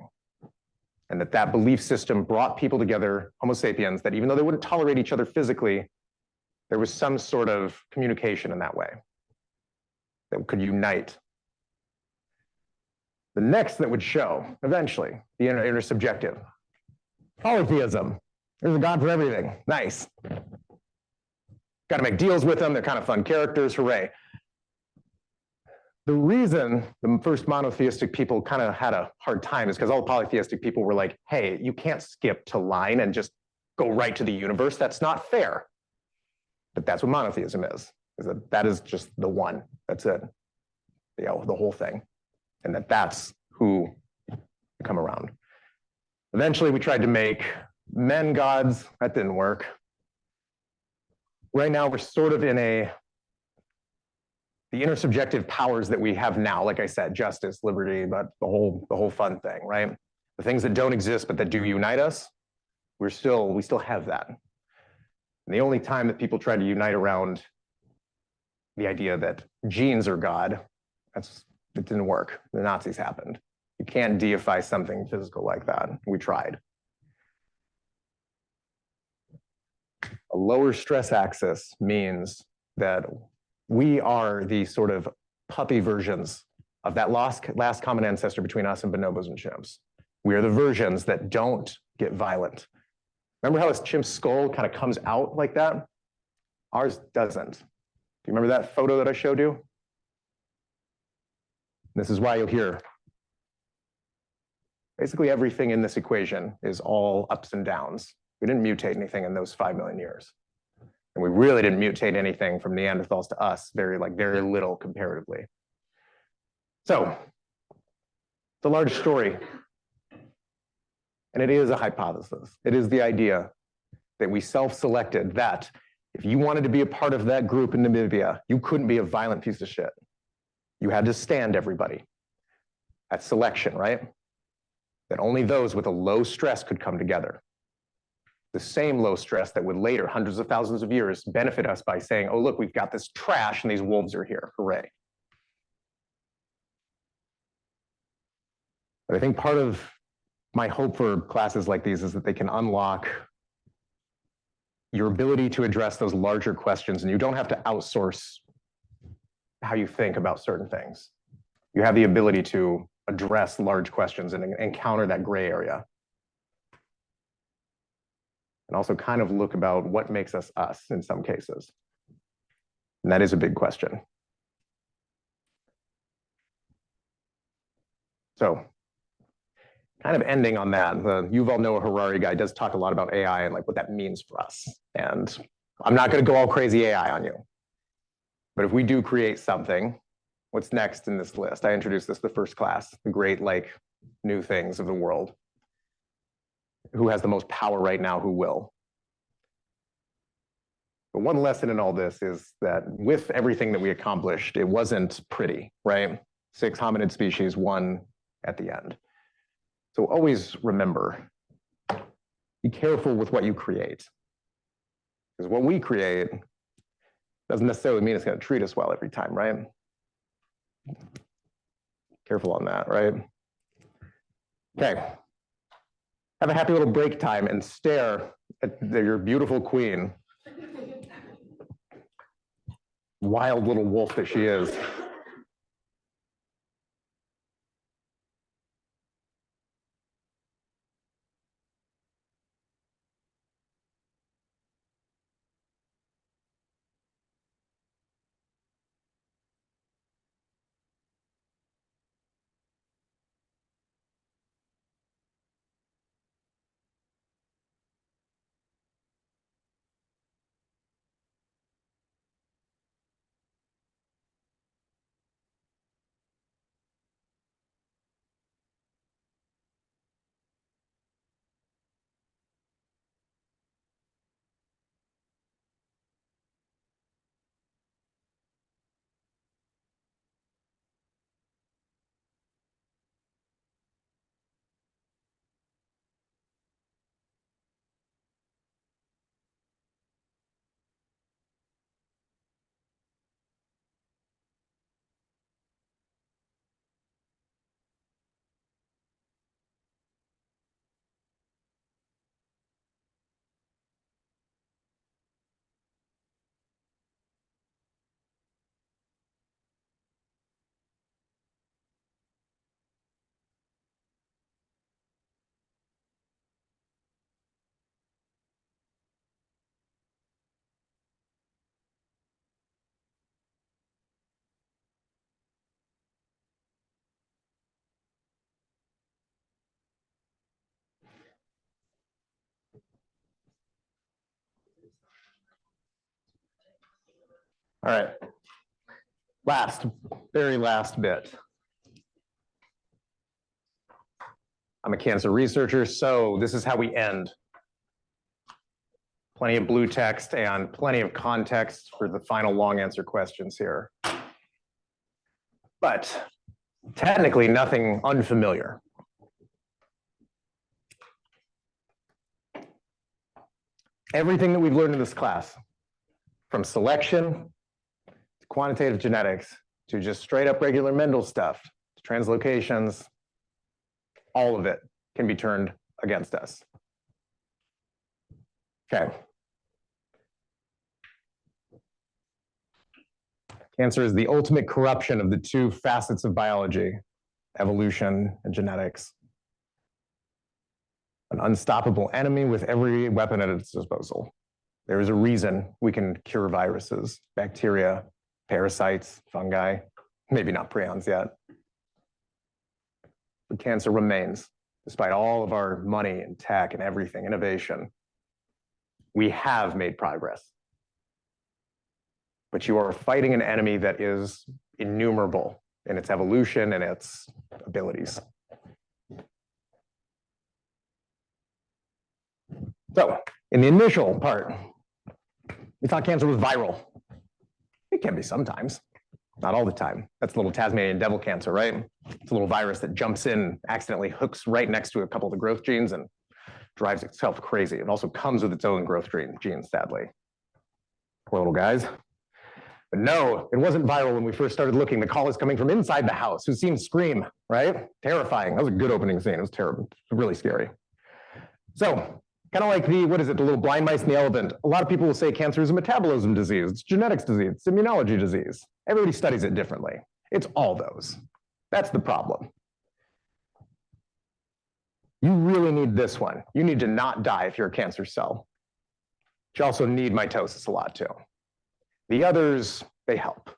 and that belief system brought people together, Homo sapiens, that even though they wouldn't tolerate each other physically, there was some sort of communication in that way that could unite. The next that would show, eventually, the intersubjective. Polytheism. There's a God for everything. Nice. Got to make deals with them. They're kind of fun characters. Hooray. The reason the first monotheistic people kind of had a hard time is because all the polytheistic people were like, hey, you can't skip to line and just go right to the universe. That's not fair. But that's what monotheism is. is that is just the one. That's it. You know, the whole thing. And that's who come around. Eventually, we tried to make men gods. That didn't work. Right now, we're sort of in the intersubjective powers that we have now, like I said, justice, liberty, but the whole fun thing, right? The things that don't exist but that do unite us, we still have that. And the only time that people try to unite around the idea that genes are God, it didn't work. The Nazis happened. You can't deify something physical like that. We tried. A lower stress axis means that we are the sort of puppy versions of that last common ancestor between us and bonobos and chimps. We are the versions that don't get violent. Remember how this chimp's skull kind of comes out like that? Ours doesn't. Do you remember that photo that I showed you? This is why you'll hear basically everything in this equation is all ups and downs. We didn't mutate anything in those 5 million years. And we really didn't mutate anything from Neanderthals to us, very little comparatively. So it's a large story. And it is a hypothesis. It is the idea that we self-selected that if you wanted to be a part of that group in Namibia, you couldn't be a violent piece of shit. You had to stand everybody. That's selection, right? That only those with a low stress could come together. The same low stress that would later, hundreds of thousands of years, benefit us by saying, oh, look, we've got this trash and these wolves are here. Hooray. But I think part of my hope for classes like these is that they can unlock your ability to address those larger questions, and you don't have to outsource how you think about certain things. You have the ability to address large questions and encounter that gray area. And also kind of look about what makes us us in some cases. And that is a big question. So kind of ending on that, the Yuval Noah Harari guy does talk a lot about AI and like what that means for us. And I'm not going to go all crazy AI on you. But if we do create something, what's next in this list? I introduced this the first class, the great like new things of the world. Who has the most power right now? Who will? But one lesson in all this is that with everything that we accomplished, it wasn't pretty, right? 6 hominid species, 1 at the end. So always remember, be careful with what you create. Because what we create doesn't necessarily mean it's going to treat us well every time, right? Careful on that, right? Okay. Have a happy little break time and stare at your beautiful queen. Wild little wolf that she is. All right. Very last bit. I'm a cancer researcher, so this is how we end. Plenty of blue text and plenty of context for the final long answer questions here. But technically nothing unfamiliar. Everything that we've learned in this class, from selection to quantitative genetics to just straight up regular Mendel stuff, to translocations, all of it can be turned against us. Okay. Cancer is the ultimate corruption of the two facets of biology, evolution and genetics. An unstoppable enemy with every weapon at its disposal. There is a reason we can cure viruses, bacteria, parasites, fungi, maybe not prions yet. But cancer remains, despite all of our money and tech and everything, innovation. We have made progress. But you are fighting an enemy that is innumerable in its evolution and its abilities. So, in the initial part, we thought cancer was viral. It can be sometimes, not all the time. That's a little Tasmanian devil cancer, right? It's a little virus that jumps in, accidentally hooks right next to a couple of the growth genes and drives itself crazy. It also comes with its own growth genes, sadly. Poor little guys. But no, it wasn't viral when we first started looking. The call is coming from inside the house. Who's seen Scream, right? Terrifying. That was a good opening scene. It was terrible. It was really scary. So, kind of like the little blind mice and the elephant. A lot of people will say cancer is a metabolism disease. It's a genetics disease. It's immunology disease. Everybody studies it differently. It's all those. That's the problem. You really need this one. You need to not die if you're a cancer cell. But you also need mitosis a lot too. The others, they help.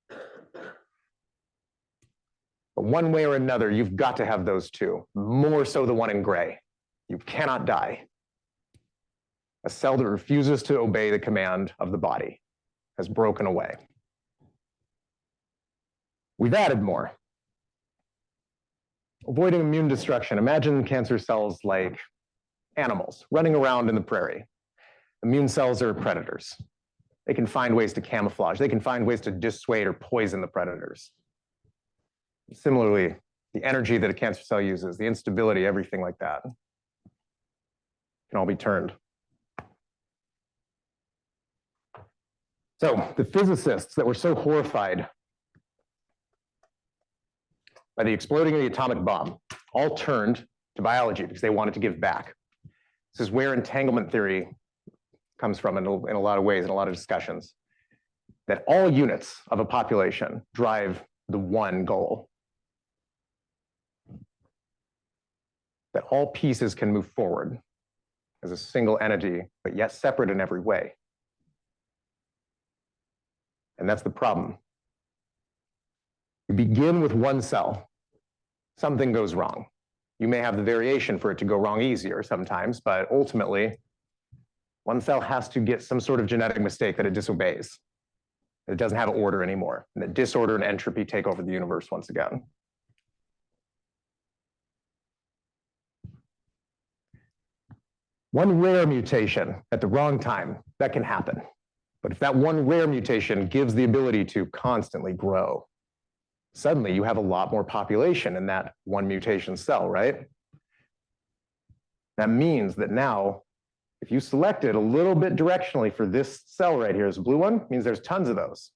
But one way or another, you've got to have those two, more so the one in gray. You cannot die. A cell that refuses to obey the command of the body has broken away. We've added more. Avoiding immune destruction. Imagine cancer cells like animals running around in the prairie. Immune cells are predators. They can find ways to camouflage. They can find ways to dissuade or poison the predators. Similarly, the energy that a cancer cell uses, the instability, everything like that, can all be turned. So the physicists that were so horrified by the exploding of the atomic bomb all turned to biology because they wanted to give back. This is where entanglement theory comes from in a lot of ways, in a lot of discussions, that all units of a population drive the one goal. That all pieces can move forward as a single entity, but yet separate in every way. And that's the problem. You begin with one cell. Something goes wrong. You may have the variation for it to go wrong easier sometimes, but ultimately, one cell has to get some sort of genetic mistake that it disobeys. It doesn't have order anymore, and that disorder and entropy take over the universe once again. One rare mutation at the wrong time, that can happen. But if that one rare mutation gives the ability to constantly grow, suddenly you have a lot more population in that one mutation cell, right? That means that now, if you select it a little bit directionally for this cell right here, this blue one, means there's tons of those.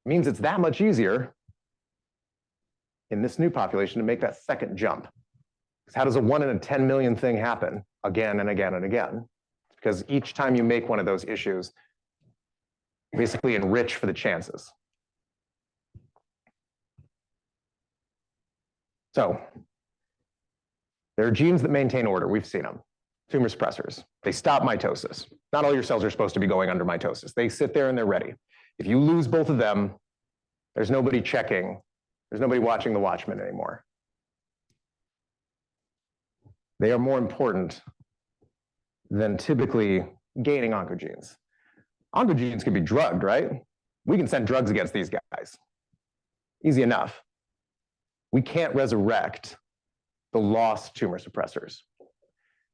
It means it's that much easier in this new population to make that second jump. Because how does a 1 in a 10 million thing happen again and again and again? Because each time you make one of those issues, basically enrich for the chances. So there are genes that maintain order. We've seen them. Tumor suppressors. They stop mitosis. Not all your cells are supposed to be going under mitosis. They sit there and they're ready. If you lose both of them, there's nobody checking. There's nobody watching the Watchmen anymore. They are more important than typically gaining oncogenes. Oncogenes can be drugged, right? We can send drugs against these guys. Easy enough. We can't resurrect the lost tumor suppressors.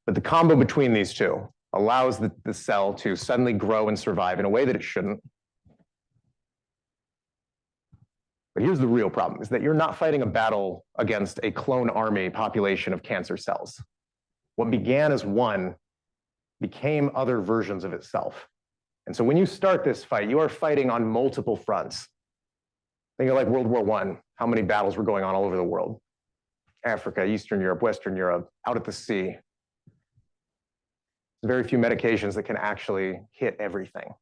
But the combo between these two allows the cell to suddenly grow and survive in a way that it shouldn't. But here's the real problem, is that you're not fighting a battle against a clone army population of cancer cells. What began as one became other versions of itself. And so when you start this fight, you are fighting on multiple fronts. Think of like World War I, how many battles were going on all over the world. Africa, Eastern Europe, Western Europe, out at the sea. Very few medications that can actually hit everything.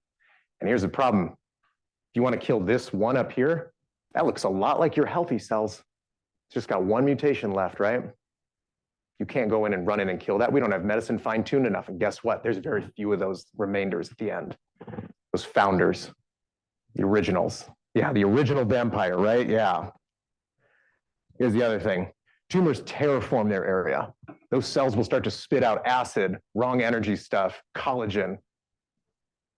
And here's the problem. If you want to kill this one up here, that looks a lot like your healthy cells. It's just got one mutation left, right? You can't go in and run in and kill that. We don't have medicine fine-tuned enough. And guess what? There's very few of those remainders at the end. Those founders, the originals. Yeah, the original vampire, right? Yeah. Here's the other thing. Tumors terraform their area. Those cells will start to spit out acid, wrong energy stuff, collagen,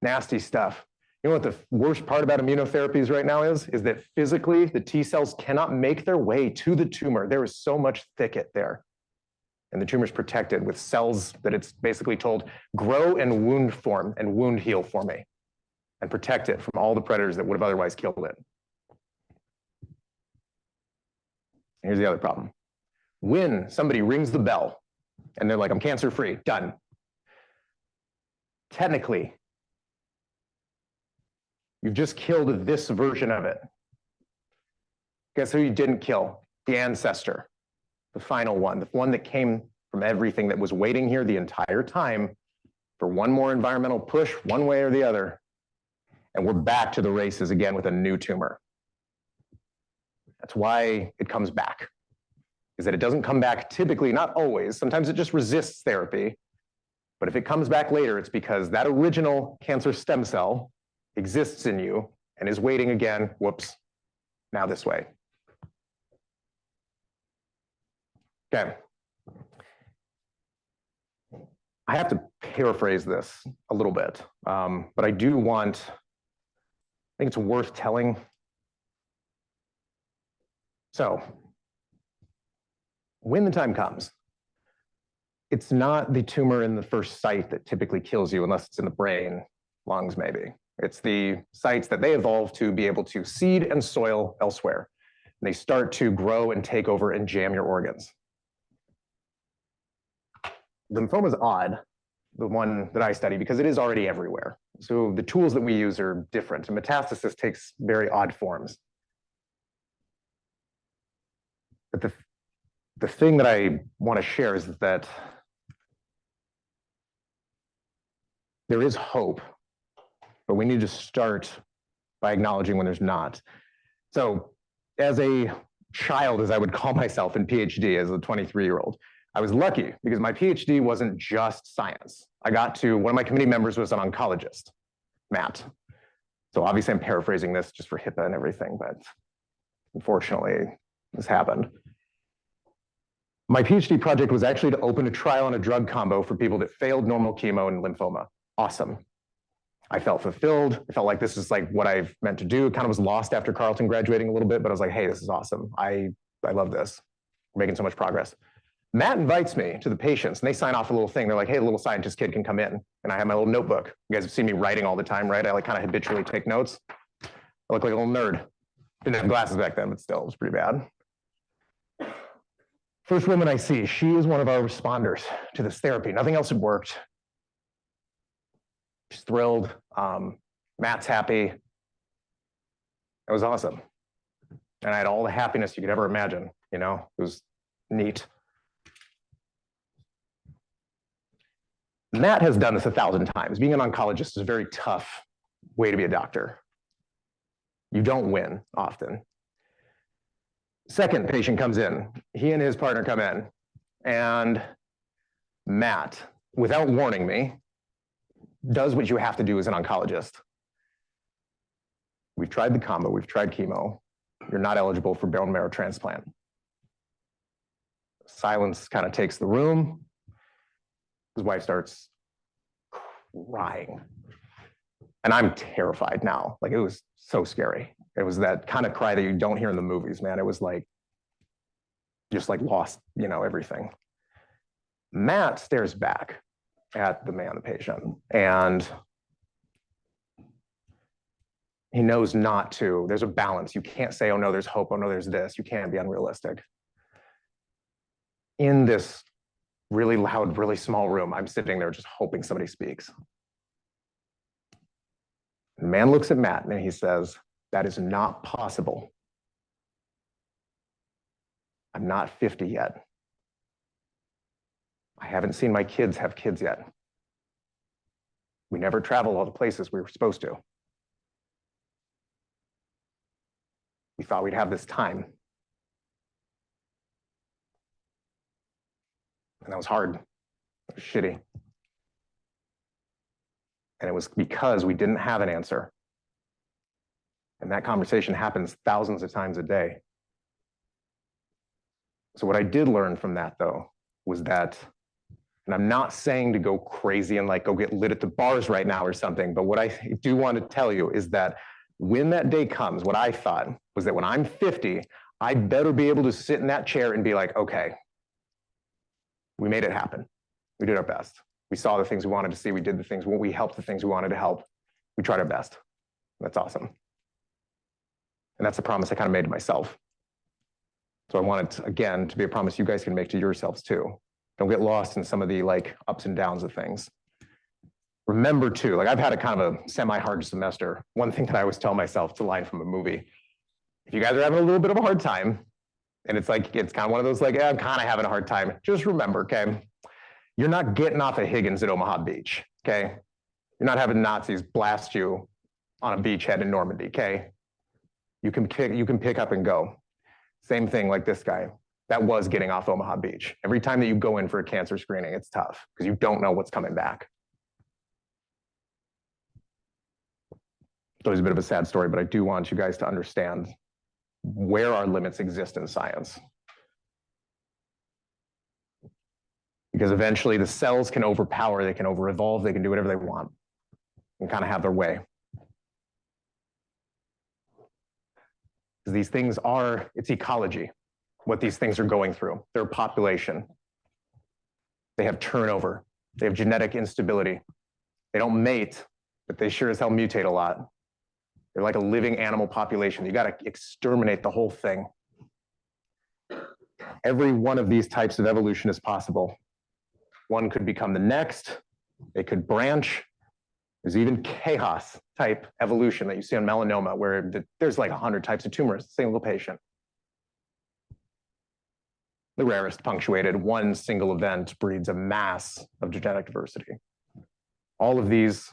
nasty stuff. You know what the worst part about immunotherapies right now is that physically the T cells cannot make their way to the tumor. There is so much thicket there. And the tumor's protected with cells that it's basically told, grow and wound form and wound heal for me and protect it from all the predators that would have otherwise killed it. Here's the other problem. When somebody rings the bell and they're like, I'm cancer-free, done. Technically, you've just killed this version of it. Guess who you didn't kill? The ancestor, the final one, the one that came from everything that was waiting here the entire time for one more environmental push, one way or the other. And we're back to the races again with a new tumor. That's why it comes back. Is that it doesn't come back typically, not always. Sometimes it just resists therapy. But if it comes back later, it's because that original cancer stem cell exists in you and is waiting again, whoops, now this way. Okay. I have to paraphrase this a little bit, but I do want, I think it's worth telling. So, when the time comes, it's not the tumor in the first site that typically kills you unless it's in the brain, lungs maybe. It's the sites that they evolve to be able to seed and soil elsewhere. And they start to grow and take over and jam your organs. Lymphoma is odd, the one that I study, because it is already everywhere. So the tools that we use are different. And metastasis takes very odd forms. But the thing that I want to share is that there is hope, but we need to start by acknowledging when there's not. So as a child, as I would call myself in PhD, as a 23-year-old, I was lucky because my PhD wasn't just science. I got to, one of my committee members was an oncologist, Matt. So obviously I'm paraphrasing this just for HIPAA and everything, but unfortunately this happened. My PhD project was actually to open a trial on a drug combo for people that failed normal chemo and lymphoma. Awesome. I felt fulfilled. I felt like this is like what I've meant to do. It kind of was lost after Carleton graduating a little bit, but I was like, hey, this is awesome. I love this. We're making so much progress. Matt invites me to the patients and they sign off a little thing. They're like, hey, the little scientist kid can come in. And I have my little notebook. You guys have seen me writing all the time, right? I like kind of habitually take notes. I look like a little nerd. Didn't have glasses back then, but still, it was pretty bad. First woman I see, she is one of our responders to this therapy. Nothing else had worked. She's thrilled. Matt's happy. It was awesome. And I had all the happiness you could ever imagine, you know? It was neat. Matt has done this 1,000 times. Being an oncologist is a very tough way to be a doctor. You don't win often. Second patient comes in. He and his partner come in. And Matt, without warning me, does what you have to do as an oncologist. We've tried the combo, we've tried chemo. You're not eligible for bone marrow transplant. Silence kind of takes the room. His wife starts crying. And I'm terrified now. Like, it was so scary. It was that kind of cry that you don't hear in the movies, man. It was like, just like lost, everything. Matt stares back at the man, the patient, and he knows not to. There's a balance. You can't say, oh no, there's hope. Oh no, there's this. You can't be unrealistic. In this really loud, really small room, I'm sitting there just hoping somebody speaks. The man looks at Matt and he says, that is not possible. I'm not 50 yet. I haven't seen my kids have kids yet. We never travel all the places we were supposed to. We thought we'd have this time. And that was hard. It was shitty. And it was because we didn't have an answer. And that conversation happens thousands of times a day. So what I did learn from that, though, was that, and I'm not saying to go crazy and like go get lit at the bars right now or something, but what I do want to tell you is that when that day comes, what I thought was that when I'm 50, I better be able to sit in that chair and be like, okay, we made it happen. We did our best. We saw the things we wanted to see. We did the things, we helped the things we wanted to help. We tried our best. That's awesome. And that's a promise I kind of made to myself. So I want it, again, to be a promise you guys can make to yourselves too. Don't get lost in some of the like ups and downs of things. Remember too, like I've had a kind of a semi-hard semester. One thing that I always tell myself, it's a line from a movie. If you guys are having a little bit of a hard time, and it's like, it's kind of one of those like, I'm kind of having a hard time. Just remember, okay, you're not getting off of Higgins at Omaha Beach, okay? You're not having Nazis blast you on a beachhead in Normandy, okay? You can pick up and go. Same thing like this guy. That was getting off Omaha Beach. Every time that you go in for a cancer screening, it's tough because you don't know what's coming back. So it's a bit of a sad story, but I do want you guys to understand where our limits exist in science. Because eventually the cells can overpower, they can over-evolve, they can do whatever they want and kind of have their way. Because these things are, it's ecology, what these things are going through. Their population. They have turnover. They have genetic instability. They don't mate, but they sure as hell mutate a lot. They're like a living animal population. You got to exterminate the whole thing. Every one of these types of evolution is possible. One could become the next. They could branch. There's even chaos type evolution that you see on melanoma, where there's like 100 types of tumors, single patient. The rarest punctuated, one single event breeds a mass of genetic diversity. All of these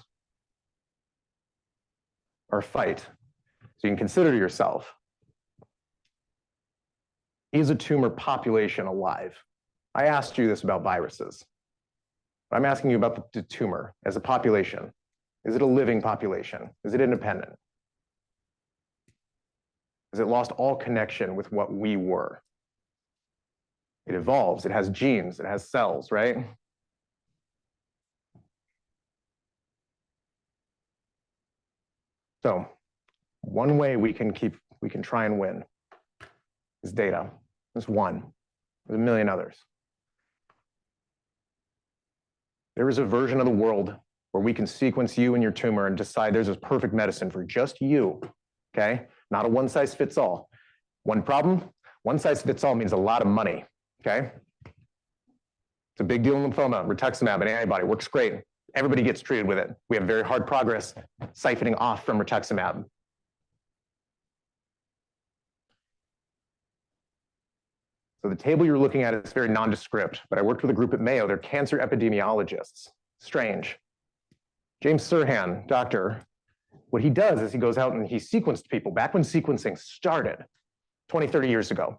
are a fight. So you can consider to yourself, is a tumor population alive? I asked you this about viruses. I'm asking you about the tumor as a population. Is it a living population? Is it independent? Has it lost all connection with what we were? It evolves, it has genes, it has cells, right? So one way we can try and win is data. There's one. There's a million others. There is a version of the world where we can sequence you and your tumor and decide there's a perfect medicine for just you, okay? Not a one size fits all. One problem, one size fits all means a lot of money, okay? It's a big deal in lymphoma. Rituximab, an antibody, works great. Everybody gets treated with it. We have very hard progress siphoning off from rituximab. So the table you're looking at is very nondescript, but I worked with a group at Mayo. They're cancer epidemiologists. Strange. James Sirhan, doctor, what he does is he goes out and he sequenced people back when sequencing started 20, 30 years ago.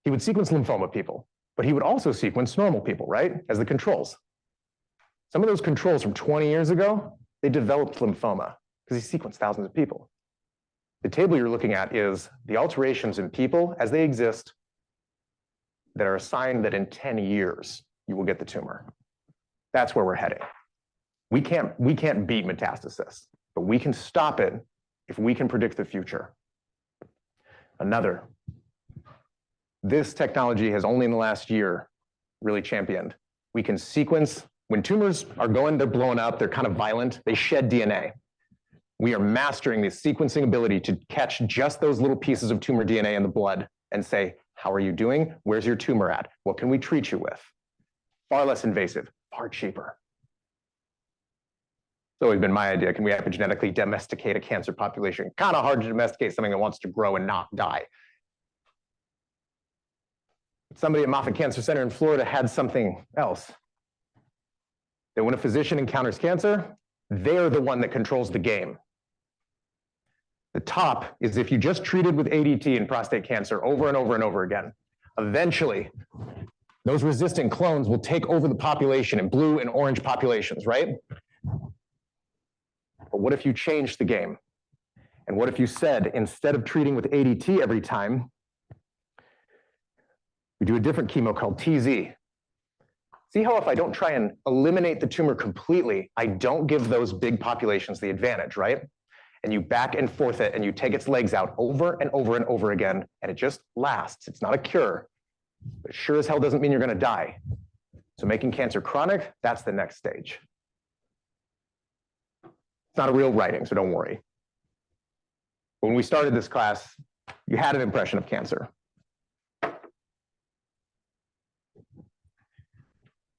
He would sequence lymphoma people, but he would also sequence normal people, right, as the controls. Some of those controls from 20 years ago, they developed lymphoma because he sequenced thousands of people. The table you're looking at is the alterations in people as they exist that are assigned that in 10 years, you will get the tumor. That's where we're heading. We can't beat metastasis. but we can stop it if we can predict the future. Another, this technology has only in the last year really championed. We can sequence, when tumors are going, they're blowing up, they're kind of violent, they shed DNA. We are mastering the sequencing ability to catch just those little pieces of tumor DNA in the blood and say, how are you doing? Where's your tumor at? What can we treat you with? Far less invasive, far cheaper. It's always been my idea. Can we epigenetically domesticate a cancer population? Kind of hard to domesticate something that wants to grow and not die. Somebody at Moffitt Cancer Center in Florida had something else. That when a physician encounters cancer, they're the one that controls the game. The top is if you just treated with ADT in prostate cancer over and over and over again, eventually those resistant clones will take over the population in blue and orange populations, right? But what if you changed the game? And what if you said, instead of treating with ADT every time, we do a different chemo called TZ. See how if I don't try and eliminate the tumor completely, I don't give those big populations the advantage, right? And you back and forth it and you take its legs out over and over and over again, and it just lasts. It's not a cure, but sure as hell doesn't mean you're gonna die. So making cancer chronic, that's the next stage. It's not a real writing, so don't worry. When we started this class, you had an impression of cancer.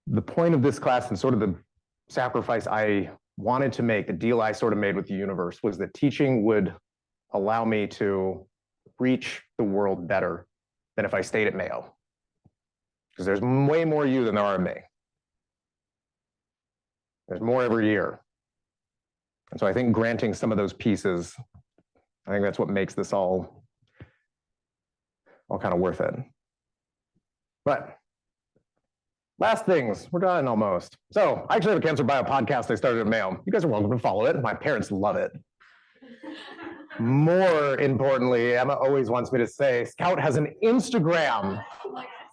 The point of this class and sort of the sacrifice I wanted to make, the deal I sort of made with the universe, was that teaching would allow me to reach the world better than if I stayed at Mayo. Because there's way more you than there are me. There's more every year. And so I think granting some of those pieces, I think that's what makes this all kind of worth it. But last things, we're done almost. So I actually have a Cancer Bio podcast I started at Mayo. You guys are welcome to follow it. My parents love it. More importantly, Emma always wants me to say, Scout has an Instagram.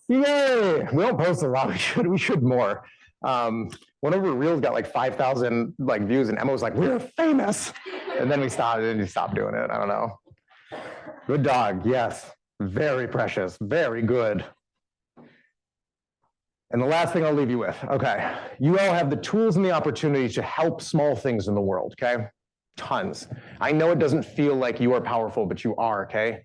Yay! We don't post a lot. We should more. One of our reels got like 5,000 views, and Emma was like, "We're famous," and then we stopped doing it. I don't know. Good dog, yes, very precious, very good. And the last thing I'll leave you with, okay, you all have the tools and the opportunity to help small things in the world, okay? Tons. I know it doesn't feel like you are powerful, but you are, okay?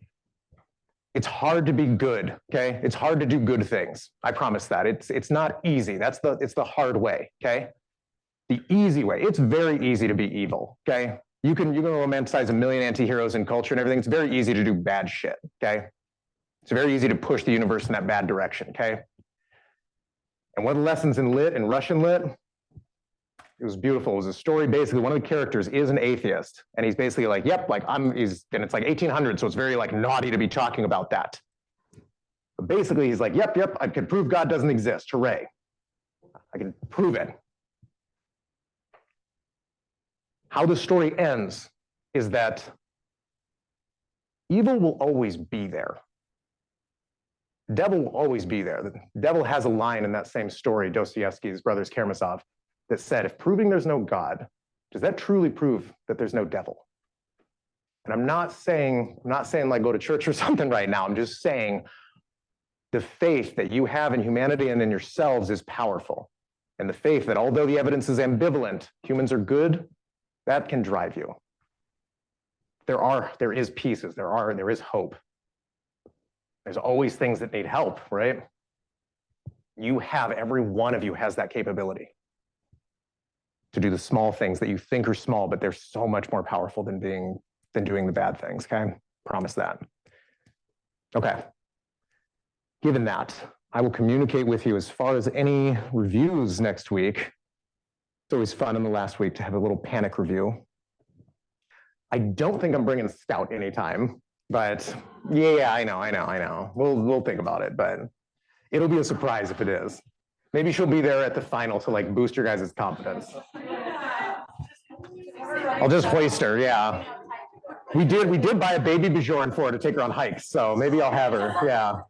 It's hard to be good, okay? It's hard to do good things. I promise that. It's not easy. It's the hard way, okay? The easy way. It's very easy to be evil, okay? You can romanticize a million anti-heroes in culture and everything. It's very easy to do bad shit, okay? It's very easy to push the universe in that bad direction, okay? And one of the lessons in lit, in Russian lit, it was beautiful. It was a story, basically, one of the characters is an atheist. And he's basically like, yep, and it's like 1800, so it's very naughty to be talking about that. But basically, he's like, yep, I can prove God doesn't exist, hooray. I can prove it. How the story ends is that evil will always be there. Devil will always be there. The devil has a line in that same story, Dostoevsky's Brothers Karamazov, that said, if proving there's no God, does that truly prove that there's no devil? And I'm not saying go to church or something right now. I'm just saying the faith that you have in humanity and in yourselves is powerful. And the faith that although the evidence is ambivalent, humans are good, that can drive you. There is pieces, there is hope. There's always things that need help, right? Every one of you has that capability to do the small things that you think are small, but they're so much more powerful than doing the bad things, okay? Promise that. Okay. Given that, I will communicate with you as far as any reviews next week. It's always fun in the last week to have a little panic review. I don't think I'm bringing Scout anytime. But yeah, I know. We'll think about it, but it'll be a surprise if it is. Maybe she'll be there at the final to boost your guys' confidence. I'll just hoist her, yeah. We did buy a baby Bjorn for her to take her on hikes, so maybe I'll have her, yeah.